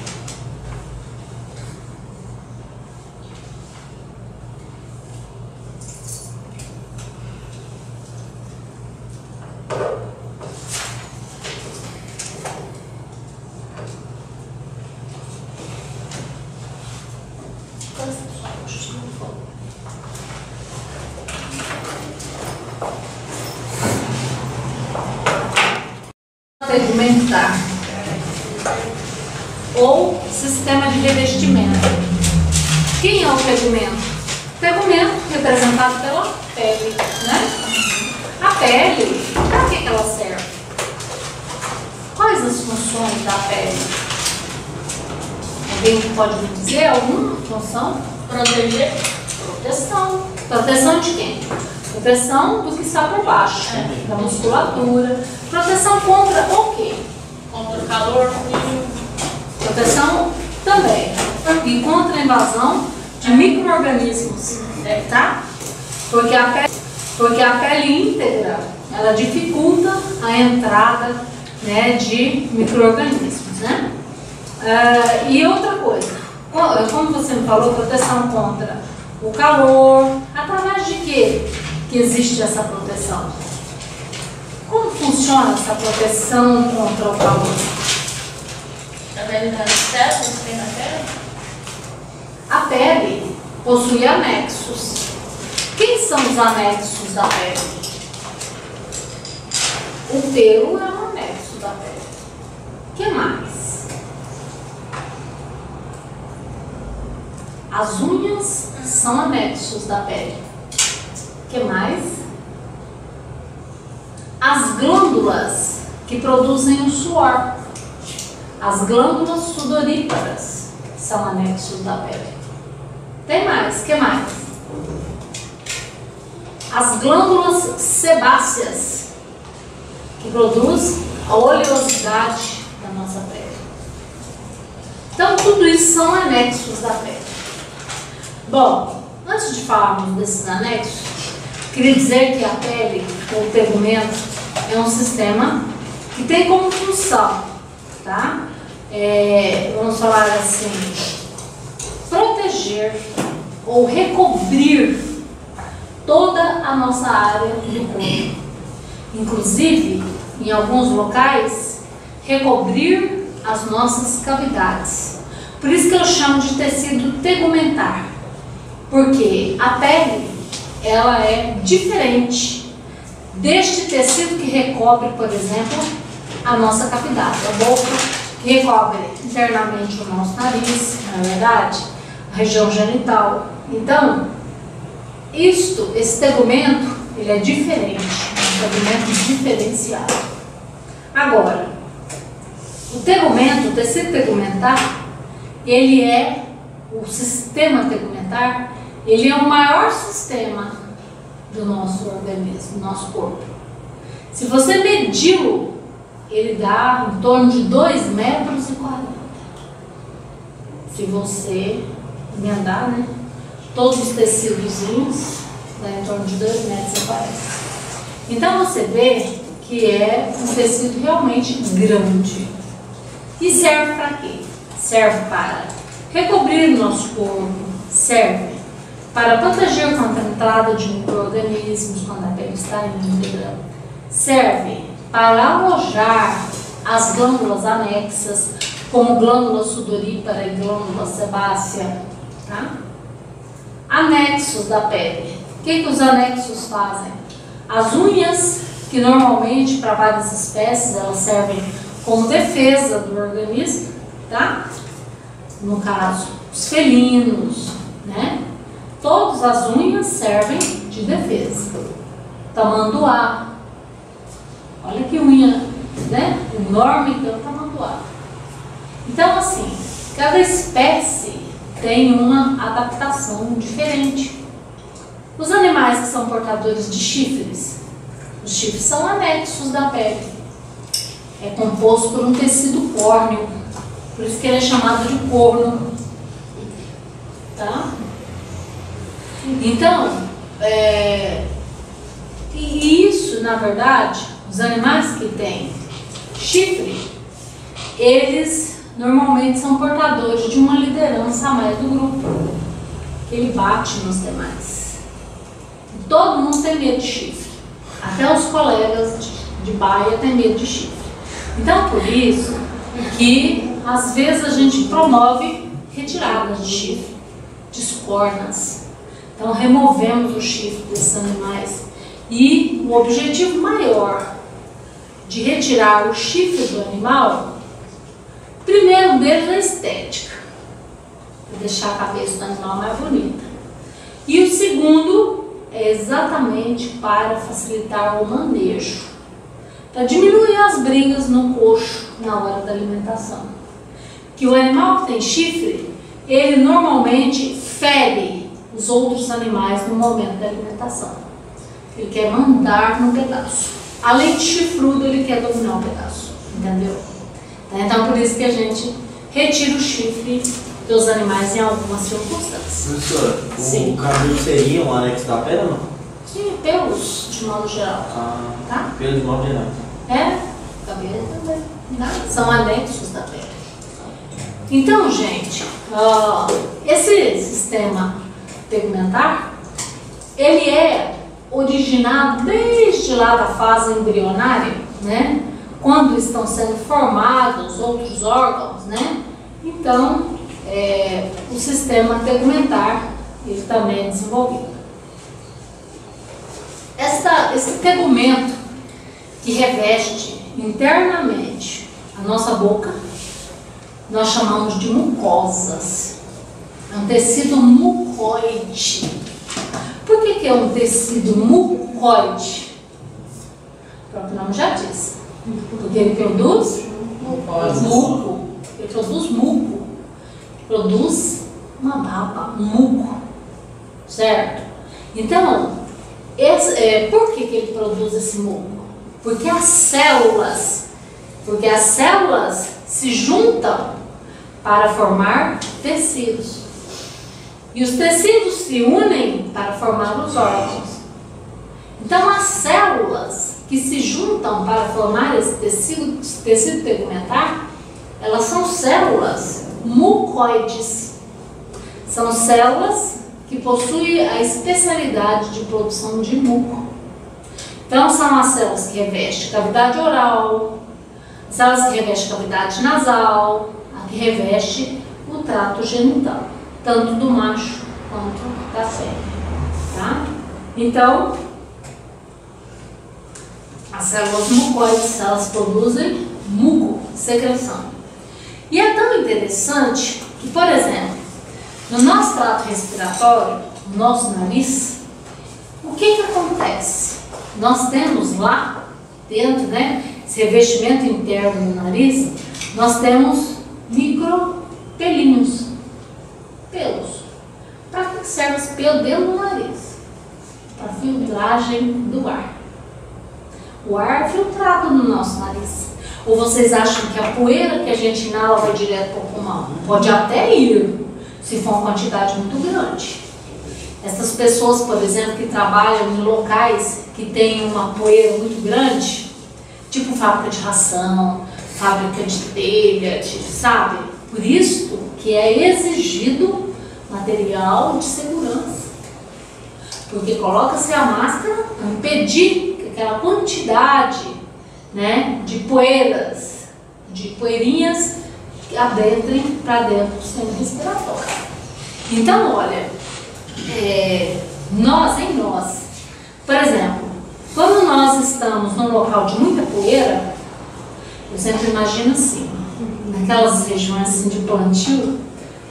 Segmentar ou sistema de revestimento. Quem é o tegumento? O tegumento representado pela pele, né? A pele, para que ela serve? Quais as funções da pele? Alguém pode me dizer alguma função? Proteger? Proteção. Proteção de quem? Proteção do que está por baixo, da musculatura. Proteção contra o quê? Contra o calor, frio. Proteção também e contra a invasão de micro-organismos, tá? Porque a pele íntegra, ela dificulta a entrada, né, de micro-organismos, né? E outra coisa, como você me falou, proteção contra o calor, através de quê que existe essa proteção? Como funciona essa proteção contra o calor? Através das células que tem na pele? A pele possui anexos. Quem são os anexos da pele? O pelo é um anexo da pele. O que mais? As unhas são anexos da pele. O que mais? As glândulas que produzem o suor. As glândulas sudoríparas são anexos da pele. Tem mais? O que mais? As glândulas sebáceas, que produz a oleosidade da nossa pele. Então, tudo isso são anexos da pele. Bom, antes de falarmos desses anexos, queria dizer que a pele, ou tegumento, é um sistema que tem como função, tá? Vamos falar assim, proteger ou recobrir toda a nossa área do corpo. Inclusive, em alguns locais, recobrir as nossas cavidades. Por isso que eu chamo de tecido tegumentar. Porque a pele, ela é diferente deste tecido que recobre, por exemplo, a nossa cavidade, a boca, que recobre internamente o nosso nariz, na verdade, a região genital. Então, esse tegumento, ele é diferente, um tegumento diferenciado. Agora, o tegumento, o tecido tegumentar, ele é o sistema tegumentar, ele é o maior sistema do nosso organismo, do nosso corpo. Se você mediu, ele dá em torno de 2,40 metros. Se você emendar, né, todos os tecidozinhos, dá em torno de 2,40 metros. Então você vê que é um tecido realmente grande. E serve para quê? Serve para recobrir o nosso corpo, serve para proteger contra a entrada de micro-organismos quando a pele está íntegra, serve para alojar as glândulas anexas, como glândula sudorípara e glândula sebácea, tá? Anexos da pele. O que os anexos fazem? As unhas, que normalmente para várias espécies elas servem como defesa do organismo, tá? No caso, os felinos, né? Todas as unhas servem de defesa. Tamanduá. Olha que unha, né? Enorme que é o tamanduá. Então, assim, cada espécie tem uma adaptação diferente. Os animais que são portadores de chifres, os chifres são anexos da pele. É composto por um tecido córneo, por isso que ele é chamado de corno, tá? Então, e isso, na verdade, os animais que têm chifre, eles normalmente são portadores de uma liderança a mais do grupo. Ele bate nos demais. Todo mundo tem medo de chifre. Até os colegas de baia têm medo de chifre. Então, por isso que às vezes a gente promove retiradas de chifre, de escornas. Então, removemos o chifre desses animais. E o objetivo maior de retirar o chifre do animal, primeiro deles é a estética, para deixar a cabeça do animal mais bonita. E o segundo é exatamente para facilitar o manejo, para diminuir as brigas no coxo na hora da alimentação. Que o animal que tem chifre, ele normalmente fere os outros animais no momento da alimentação. Ele quer mandar no pedaço. Além de chifrudo, ele quer dominar o pedaço, entendeu? Então, por isso que a gente retira o chifre dos animais em algumas circunstâncias. Professora, Sim. o cabelo seria um anexo da pele ou não? Sim, pelos, de modo geral. Tá? Pelo de modo geral. É, cabelo também. Tá? São anexos da pele. Então, gente, esse sistema tegumentar, ele é originado desde lá da fase embrionária, né? Quando estão sendo formados outros órgãos, né? Então, o sistema tegumentar, ele também é desenvolvido. Esse tegumento que reveste internamente a nossa boca, nós chamamos de mucosas. É um tecido mucoide. Por que é um tecido mucoide? O próprio nome já diz. Porque ele produz muco. Ele produz muco. Produz uma baba, um muco. Certo? Então, por que ele produz esse muco? Porque as células se juntam para formar tecidos. E os tecidos se unem para formar os órgãos. Então, as células que se juntam para formar esse tecido tegumentar, elas são células mucoides. São células que possuem a especialidade de produção de muco. Então, são as células que revestem cavidade oral, as células que revestem cavidade nasal, a que reveste o trato genital, tanto do macho quanto da fêmea. Tá? Então, as células mucoides, elas produzem muco, secreção. E é tão interessante que, por exemplo, no nosso trato respiratório, no nosso nariz, o que acontece? Nós temos lá dentro, né, esse revestimento interno do nariz, nós temos micropelinhos, pelos. Para que serve esse pelo dentro do nariz? Para filtragem do ar. O ar é filtrado no nosso nariz. Ou vocês acham que a poeira que a gente inala vai direto para o pulmão? Pode até ir, se for uma quantidade muito grande. Essas pessoas, por exemplo, que trabalham em locais que tem uma poeira muito grande, tipo fábrica de ração, fábrica de telha, sabe? Por isso que é exigido material de segurança. Porque coloca-se a máscara para impedir que aquela quantidade, né, de poeiras, de poeirinhas adentrem para dentro do sistema respiratório. Então, olha, nós, por exemplo, quando nós estamos num local de muita poeira, eu sempre imagino assim, naquelas regiões assim, de plantio,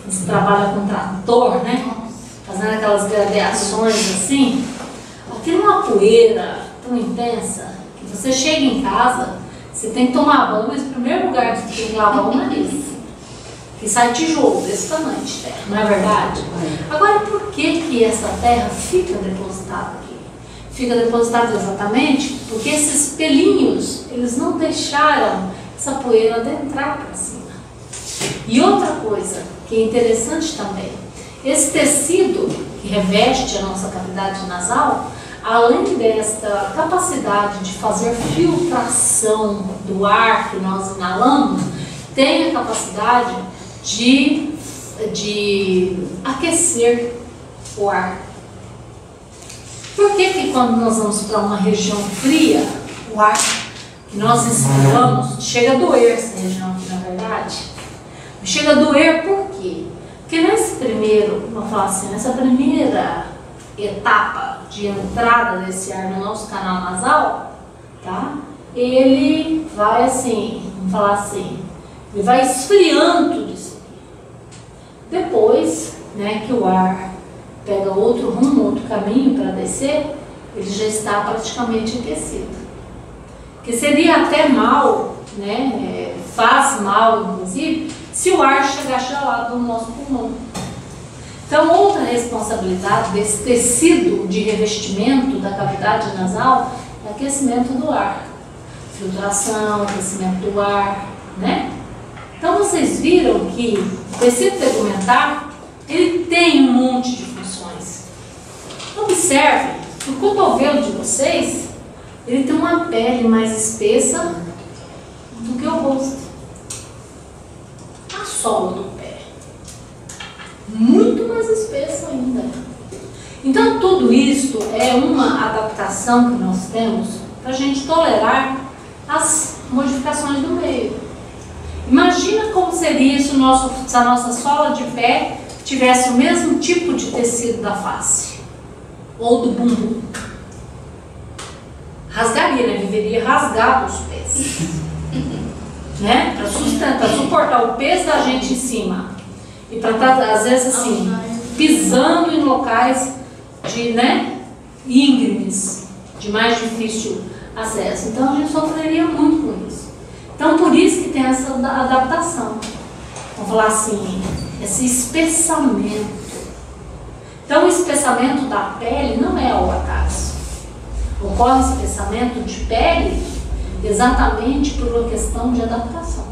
você trabalha com trator, né? Fazendo aquelas gradeações assim, aquilo é uma poeira tão intensa que você chega em casa, você tem que tomar banho, mas o primeiro lugar que você tem que lavar o nariz. Que sai tijolo desse tamanho de terra, não é verdade? Agora, por que essa terra fica depositada aqui? Fica depositada exatamente porque esses pelinhos, eles não deixaram essa poeira adentrar para cima. E outra coisa que é interessante também, esse tecido que reveste a nossa cavidade nasal, além desta capacidade de fazer filtração do ar que nós inalamos, tem a capacidade de aquecer o ar. Por que quando nós vamos para uma região fria, o ar que nós inspiramos chega a doer essa região aqui, na verdade? Chega a doer por quê? Porque nessa primeira etapa de entrada desse ar no nosso canal nasal, tá? Ele vai assim, vamos falar assim, ele vai esfriando tudo isso. Depois, né, que o ar pega outro rumo, outro caminho para descer, ele já está praticamente aquecido. Que seria até mal, né, faz mal, inclusive, se o ar chegar gelado no nosso pulmão. Então, outra responsabilidade desse tecido de revestimento da cavidade nasal é aquecimento do ar. Filtração, aquecimento do ar, né? Então vocês viram que o tecido tegumentar, ele tem um monte de funções. Observe que o cotovelo de vocês, ele tem uma pele mais espessa do que o rosto. A sola do pé, muito mais espessa ainda. Então tudo isso é uma adaptação que nós temos para a gente tolerar as modificações do meio. Imagina como seria se a nossa sola de pé tivesse o mesmo tipo de tecido da face ou do bumbum. Rasgaria, né? Viveria rasgado os pés. Né? Para sustentar, suportar o peso da gente em cima. E para estar, às vezes, assim, pisando em locais de, né, íngremes, de mais difícil acesso. Então a gente sofreria muito com isso. Então por isso que tem essa adaptação. Vamos falar assim, esse espessamento. Então o espessamento da pele não é ao acaso. Ocorre espessamento de pele exatamente por uma questão de adaptação.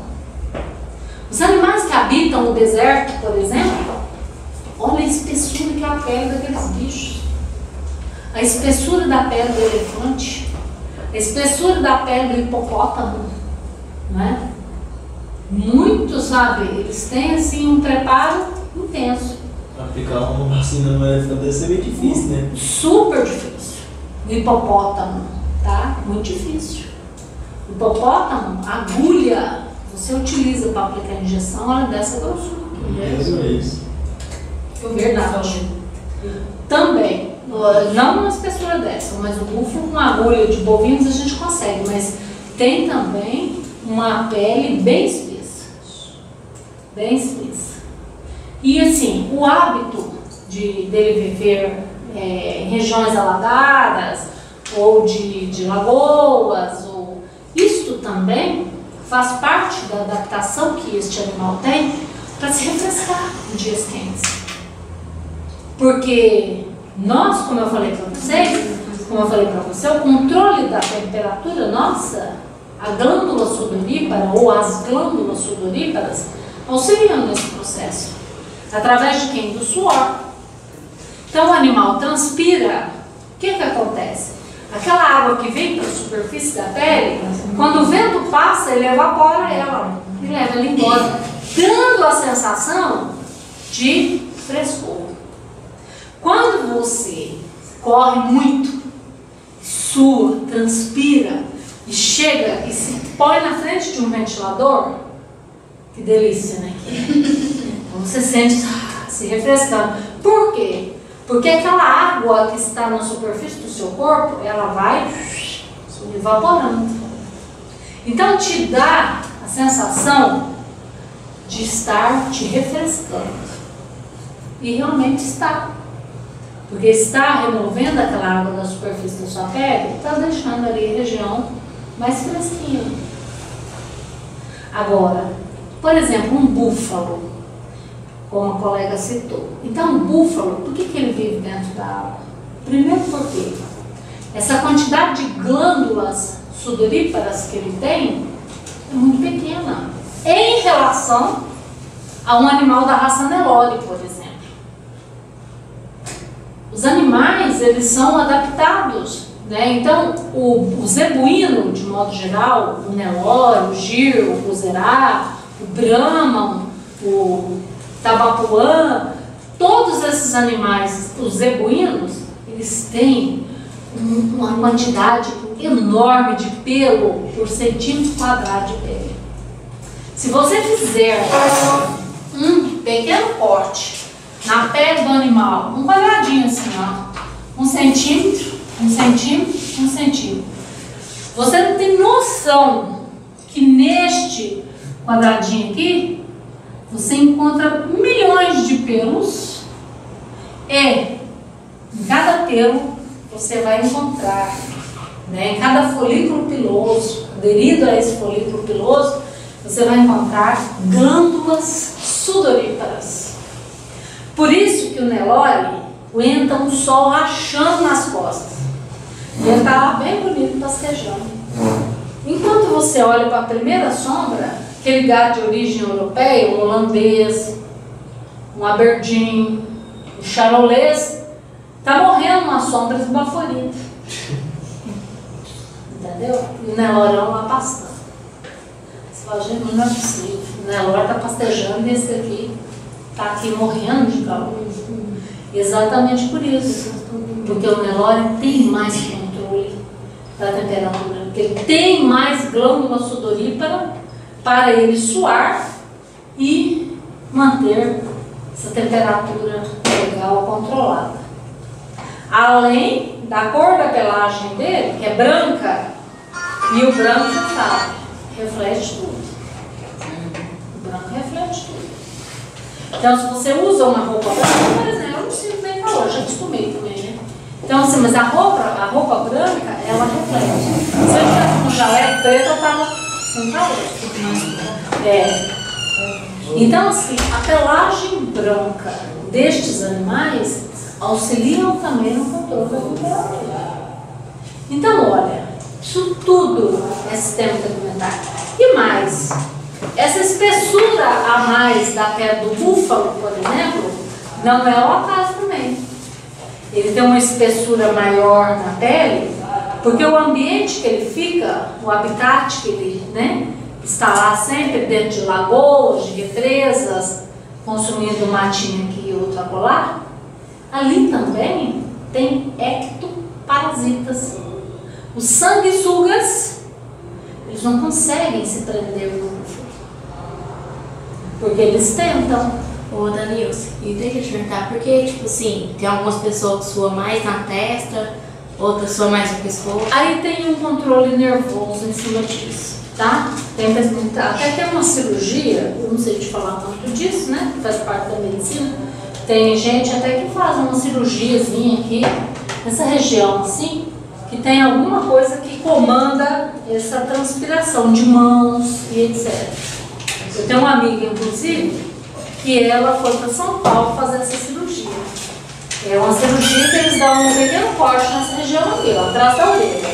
Os animais que habitam o deserto, por exemplo, olha a espessura que é a pele daqueles bichos. A espessura da pele do elefante, a espessura da pele do hipopótamo, não é? Muito, sabe, eles têm assim um preparo intenso. Aplicar uma vacina no elefante deve ser bem difícil, né? Super difícil. O hipopótamo, tá? Muito difícil. O hipopótamo, a agulha, você utiliza para aplicar injeção, ela dessa grossura. É verdade. Também, não uma espessura dessa, mas o búfalo com agulha de bovinos a gente consegue, mas tem também uma pele bem espessa. Bem espessa. E assim, o hábito dele viver em regiões alagadas ou de lagoas, isto também faz parte da adaptação que este animal tem para se refrescar em dias quentes. Porque nós, como eu falei para você, o controle da temperatura nossa, a glândula sudorípara ou as glândulas sudoríparas auxiliam nesse processo. Através de quem? Do suor. Então o animal transpira, o que acontece? Aquela água que vem para a superfície da pele, quando o vento passa, ele evapora ela e leva ela embora, dando a sensação de frescor. Quando você corre muito, sua, transpira e chega e se põe na frente de um ventilador, que delícia, né? Então você sente se refrescando. Por quê? Porque aquela água que está na superfície do seu corpo, ela vai evaporando. Então te dá a sensação de estar te refrescando. E realmente está. Porque está removendo aquela água da superfície da sua pele, está deixando ali a região mais fresquinha. Agora, por exemplo, um búfalo, como a colega citou. Então, o búfalo, por que ele vive dentro da água? Primeiro porque essa quantidade de glândulas sudoríparas que ele tem é muito pequena em relação a um animal da raça Nelore, por exemplo. Os animais, eles são adaptados, né? Então, o zebuíno, de modo geral, o Nelore, o gir, o buzerá, o brahman, o tabapuã, todos esses animais, os zebuínos, eles têm uma quantidade enorme de pelo por centímetro quadrado de pele. Se você fizer um pequeno corte na pele do animal, um quadradinho assim, ó, 1 centímetro, 1 centímetro, 1 centímetro, você não tem noção que neste quadradinho aqui você encontra milhões de pelos e em cada pelo você vai encontrar, né, em cada folículo piloso, aderido a esse folículo piloso, você vai encontrar glândulas sudoríparas. Por isso que o Nelore aguenta um sol rachando nas costas. Ele está lá bem bonito, pastejando. Enquanto você olha para a primeira sombra, aquele gado de origem europeia, um holandês, um aberdeen, um charolês, tá morrendo na sombra de baforita. Entendeu? E o Nelorão lá pastando. Você fala, gente, não é possível. O Nelor tá pastejando e esse daqui tá aqui morrendo de calor. Exatamente por isso. Porque o Nelore tem mais controle da temperatura. Porque ele tem mais glândula sudorípara para ele suar e manter essa temperatura legal controlada. Além da cor da pelagem dele, que é branca, e o branco, você sabe, reflete tudo. O branco reflete tudo. Então, se você usa uma roupa branca, por exemplo, eu não sinto nem calor, já acostumei também, né? Então, assim, mas a roupa branca, ela reflete. Se eu tivesse com jaleco preto, eu tava com calor. Então, assim, a pelagem branca destes animais auxiliam também no controle da temperatura. Então, olha, isso tudo é sistema alimentar. E mais, essa espessura a mais da pele do búfalo, por exemplo, não é ao acaso também. Ele tem uma espessura maior na pele, porque o ambiente que ele fica, o habitat que ele, né, está lá sempre dentro de lagoas, de represas, consumindo um matinho aqui e outro acolá, ali também tem ectoparasitas. Os sanguessugas, eles não conseguem se prender no búfalo, porque eles tentam. Ô Danilson, e deixa eu te perguntar, porque, tipo assim, tem algumas pessoas que suam mais na testa, outras suam mais no pescoço. Aí tem um controle nervoso em cima disso, tá? Até tem uma cirurgia, eu não sei te falar tanto disso, né? Que faz parte da medicina. Tem gente até que faz uma cirurgiazinha aqui, nessa região assim, que tem alguma coisa que comanda essa transpiração de mãos e etc. Eu tenho uma amiga, inclusive, que ela foi para São Paulo fazer essa cirurgia. É uma cirurgia que eles dão um pequeno corte nessa região aqui, ó, atrás da orelha.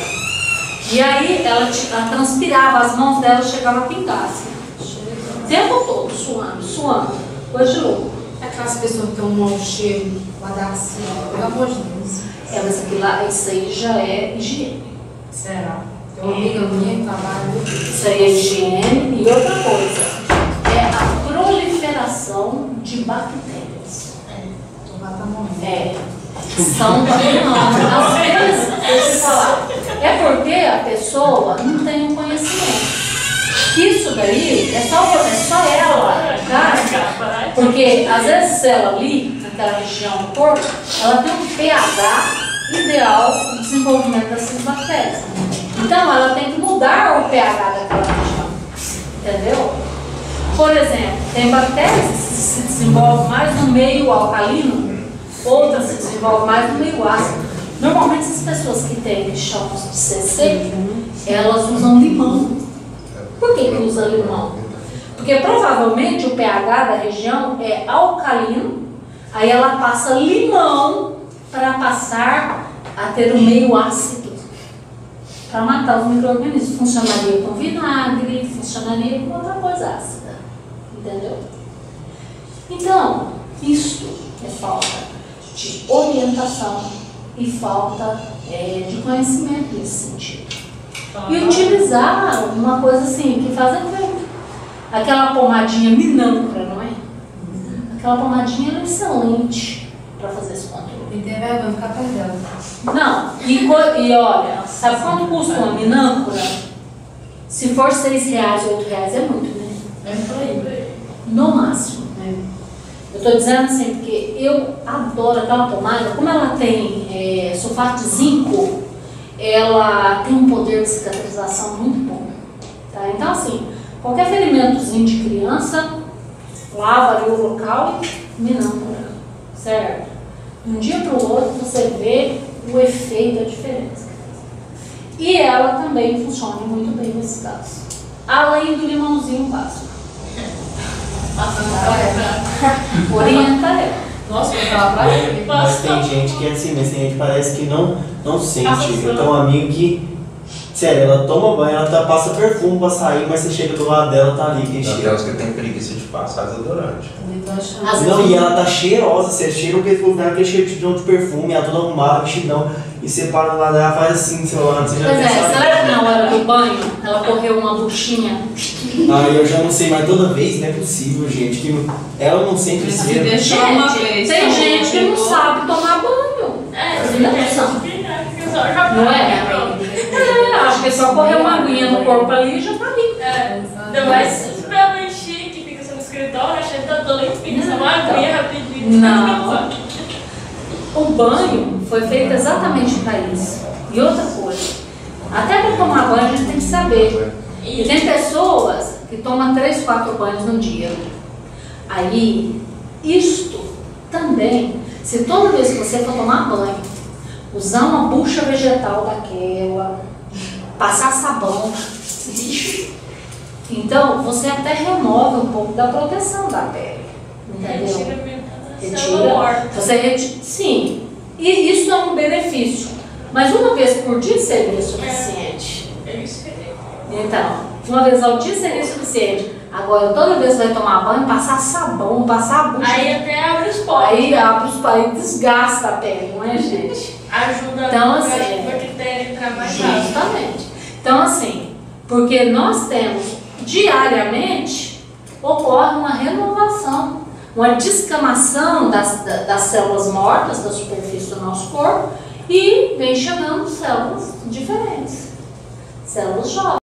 E aí ela transpirava, as mãos dela chegavam a pingar, assim, o tempo todo, suando, coisa de louco. Aquelas pessoas que estão um mau cheiro, guardar assim, pelo amor de Deus. Mas aqui lá, isso aí já é higiene. Será? Tem uma amiga minha que trabalha. Isso aí é higiene. E outra coisa, é a proliferação de bactérias. Tomar tá morrendo. São às vezes, deixa eu falar, é porque a pessoa não tem um conhecimento. Isso daí é só ela, tá? Porque às vezes ela ali, naquela região do corpo, ela tem um pH ideal para o desenvolvimento dessas bactérias. Então ela tem que mudar o pH daquela região, entendeu? Por exemplo, tem bactérias que se desenvolvem mais no meio alcalino, outras se desenvolvem mais no meio ácido. Normalmente essas pessoas que têm chamamos de CC, elas usam limão. Por que usa limão? Porque provavelmente o pH da região é alcalino, aí ela passa limão para passar a ter um meio ácido, para matar os micro-organismos. Funcionaria com vinagre, funcionaria com outra coisa ácida, entendeu? Então, isto é falta de orientação e falta de conhecimento nesse sentido. E utilizar uma coisa assim, que faz efeito. Aquela pomadinha minâncora, não é? Aquela pomadinha é excelente para fazer esse controle. E tem vergonha ficar perdendo. Não, e olha, sabe quanto custa uma minâncora? Se for R$6, R$8 é muito, né? É por aí. No máximo. Eu estou dizendo assim, porque eu adoro aquela pomada, como ela tem sulfato de zinco, ela tem um poder de cicatrização muito bom. Tá? Então, assim, qualquer ferimentozinho de criança, lava ali o local e minâncora, certo? De um dia para o outro você vê o efeito, a diferença. E ela também funciona muito bem nesse caso. Além do limãozinho básico. Orienta ela. Nossa, eu tava pra ele. Mas tem gente que é assim, mas tem gente que parece que não sente. Eu tenho um amigo que Sério, ela toma banho, ela passa perfume pra sair, mas você chega do lado dela, tá ali, que cheira. Aquelas que tem preguiça de passar desodorante. Também tô achando. Não, e ela tá cheirosa, você cheira o que lugar que é cheio de perfume, ela toda arrumada, vestidão, e você para do lado dela, faz assim, seu lado, você já Pois é, pensa. será que na hora do banho ela correu uma buchinha? Ah, eu já não sei, mas toda vez não é possível, gente, que ela não sente o Se cheiro. deixou uma vez. Tem então, gente que não chegou. sabe tomar banho. Tem gente que só joga Não é? pronto. Acho que é só correr uma aguinha no corpo ali e já tá ali. Ainda mais extremamente chique, fica assim no escritório, achando que tá toda limpinha, só uma aguinha rapidinho. Não. O banho foi feito exatamente para isso. E outra coisa, até para tomar banho a gente tem que saber. E tem pessoas que tomam 3, 4 banhos no dia. Aí, isto também, se toda vez que você for tomar banho, usar uma bucha vegetal daquela, passar sabão, então você até remove um pouco da proteção da pele. Entendeu? Retira. Você retira. Sim. E isso é um benefício. Mas uma vez por dia seria suficiente. Então, uma vez ao dia seria suficiente. Agora, toda vez que vai tomar banho, passar sabão, passar a bucha. Aí até abre os poros. Aí abre os poros, aí desgasta a pele, não é, gente? Ajuda Então, a assim, bactéria entrar mais rápido. Justamente. Então, assim, porque nós temos diariamente, ocorre uma renovação, uma descamação das células mortas da superfície do nosso corpo e vem chegando células diferentes, células jovens.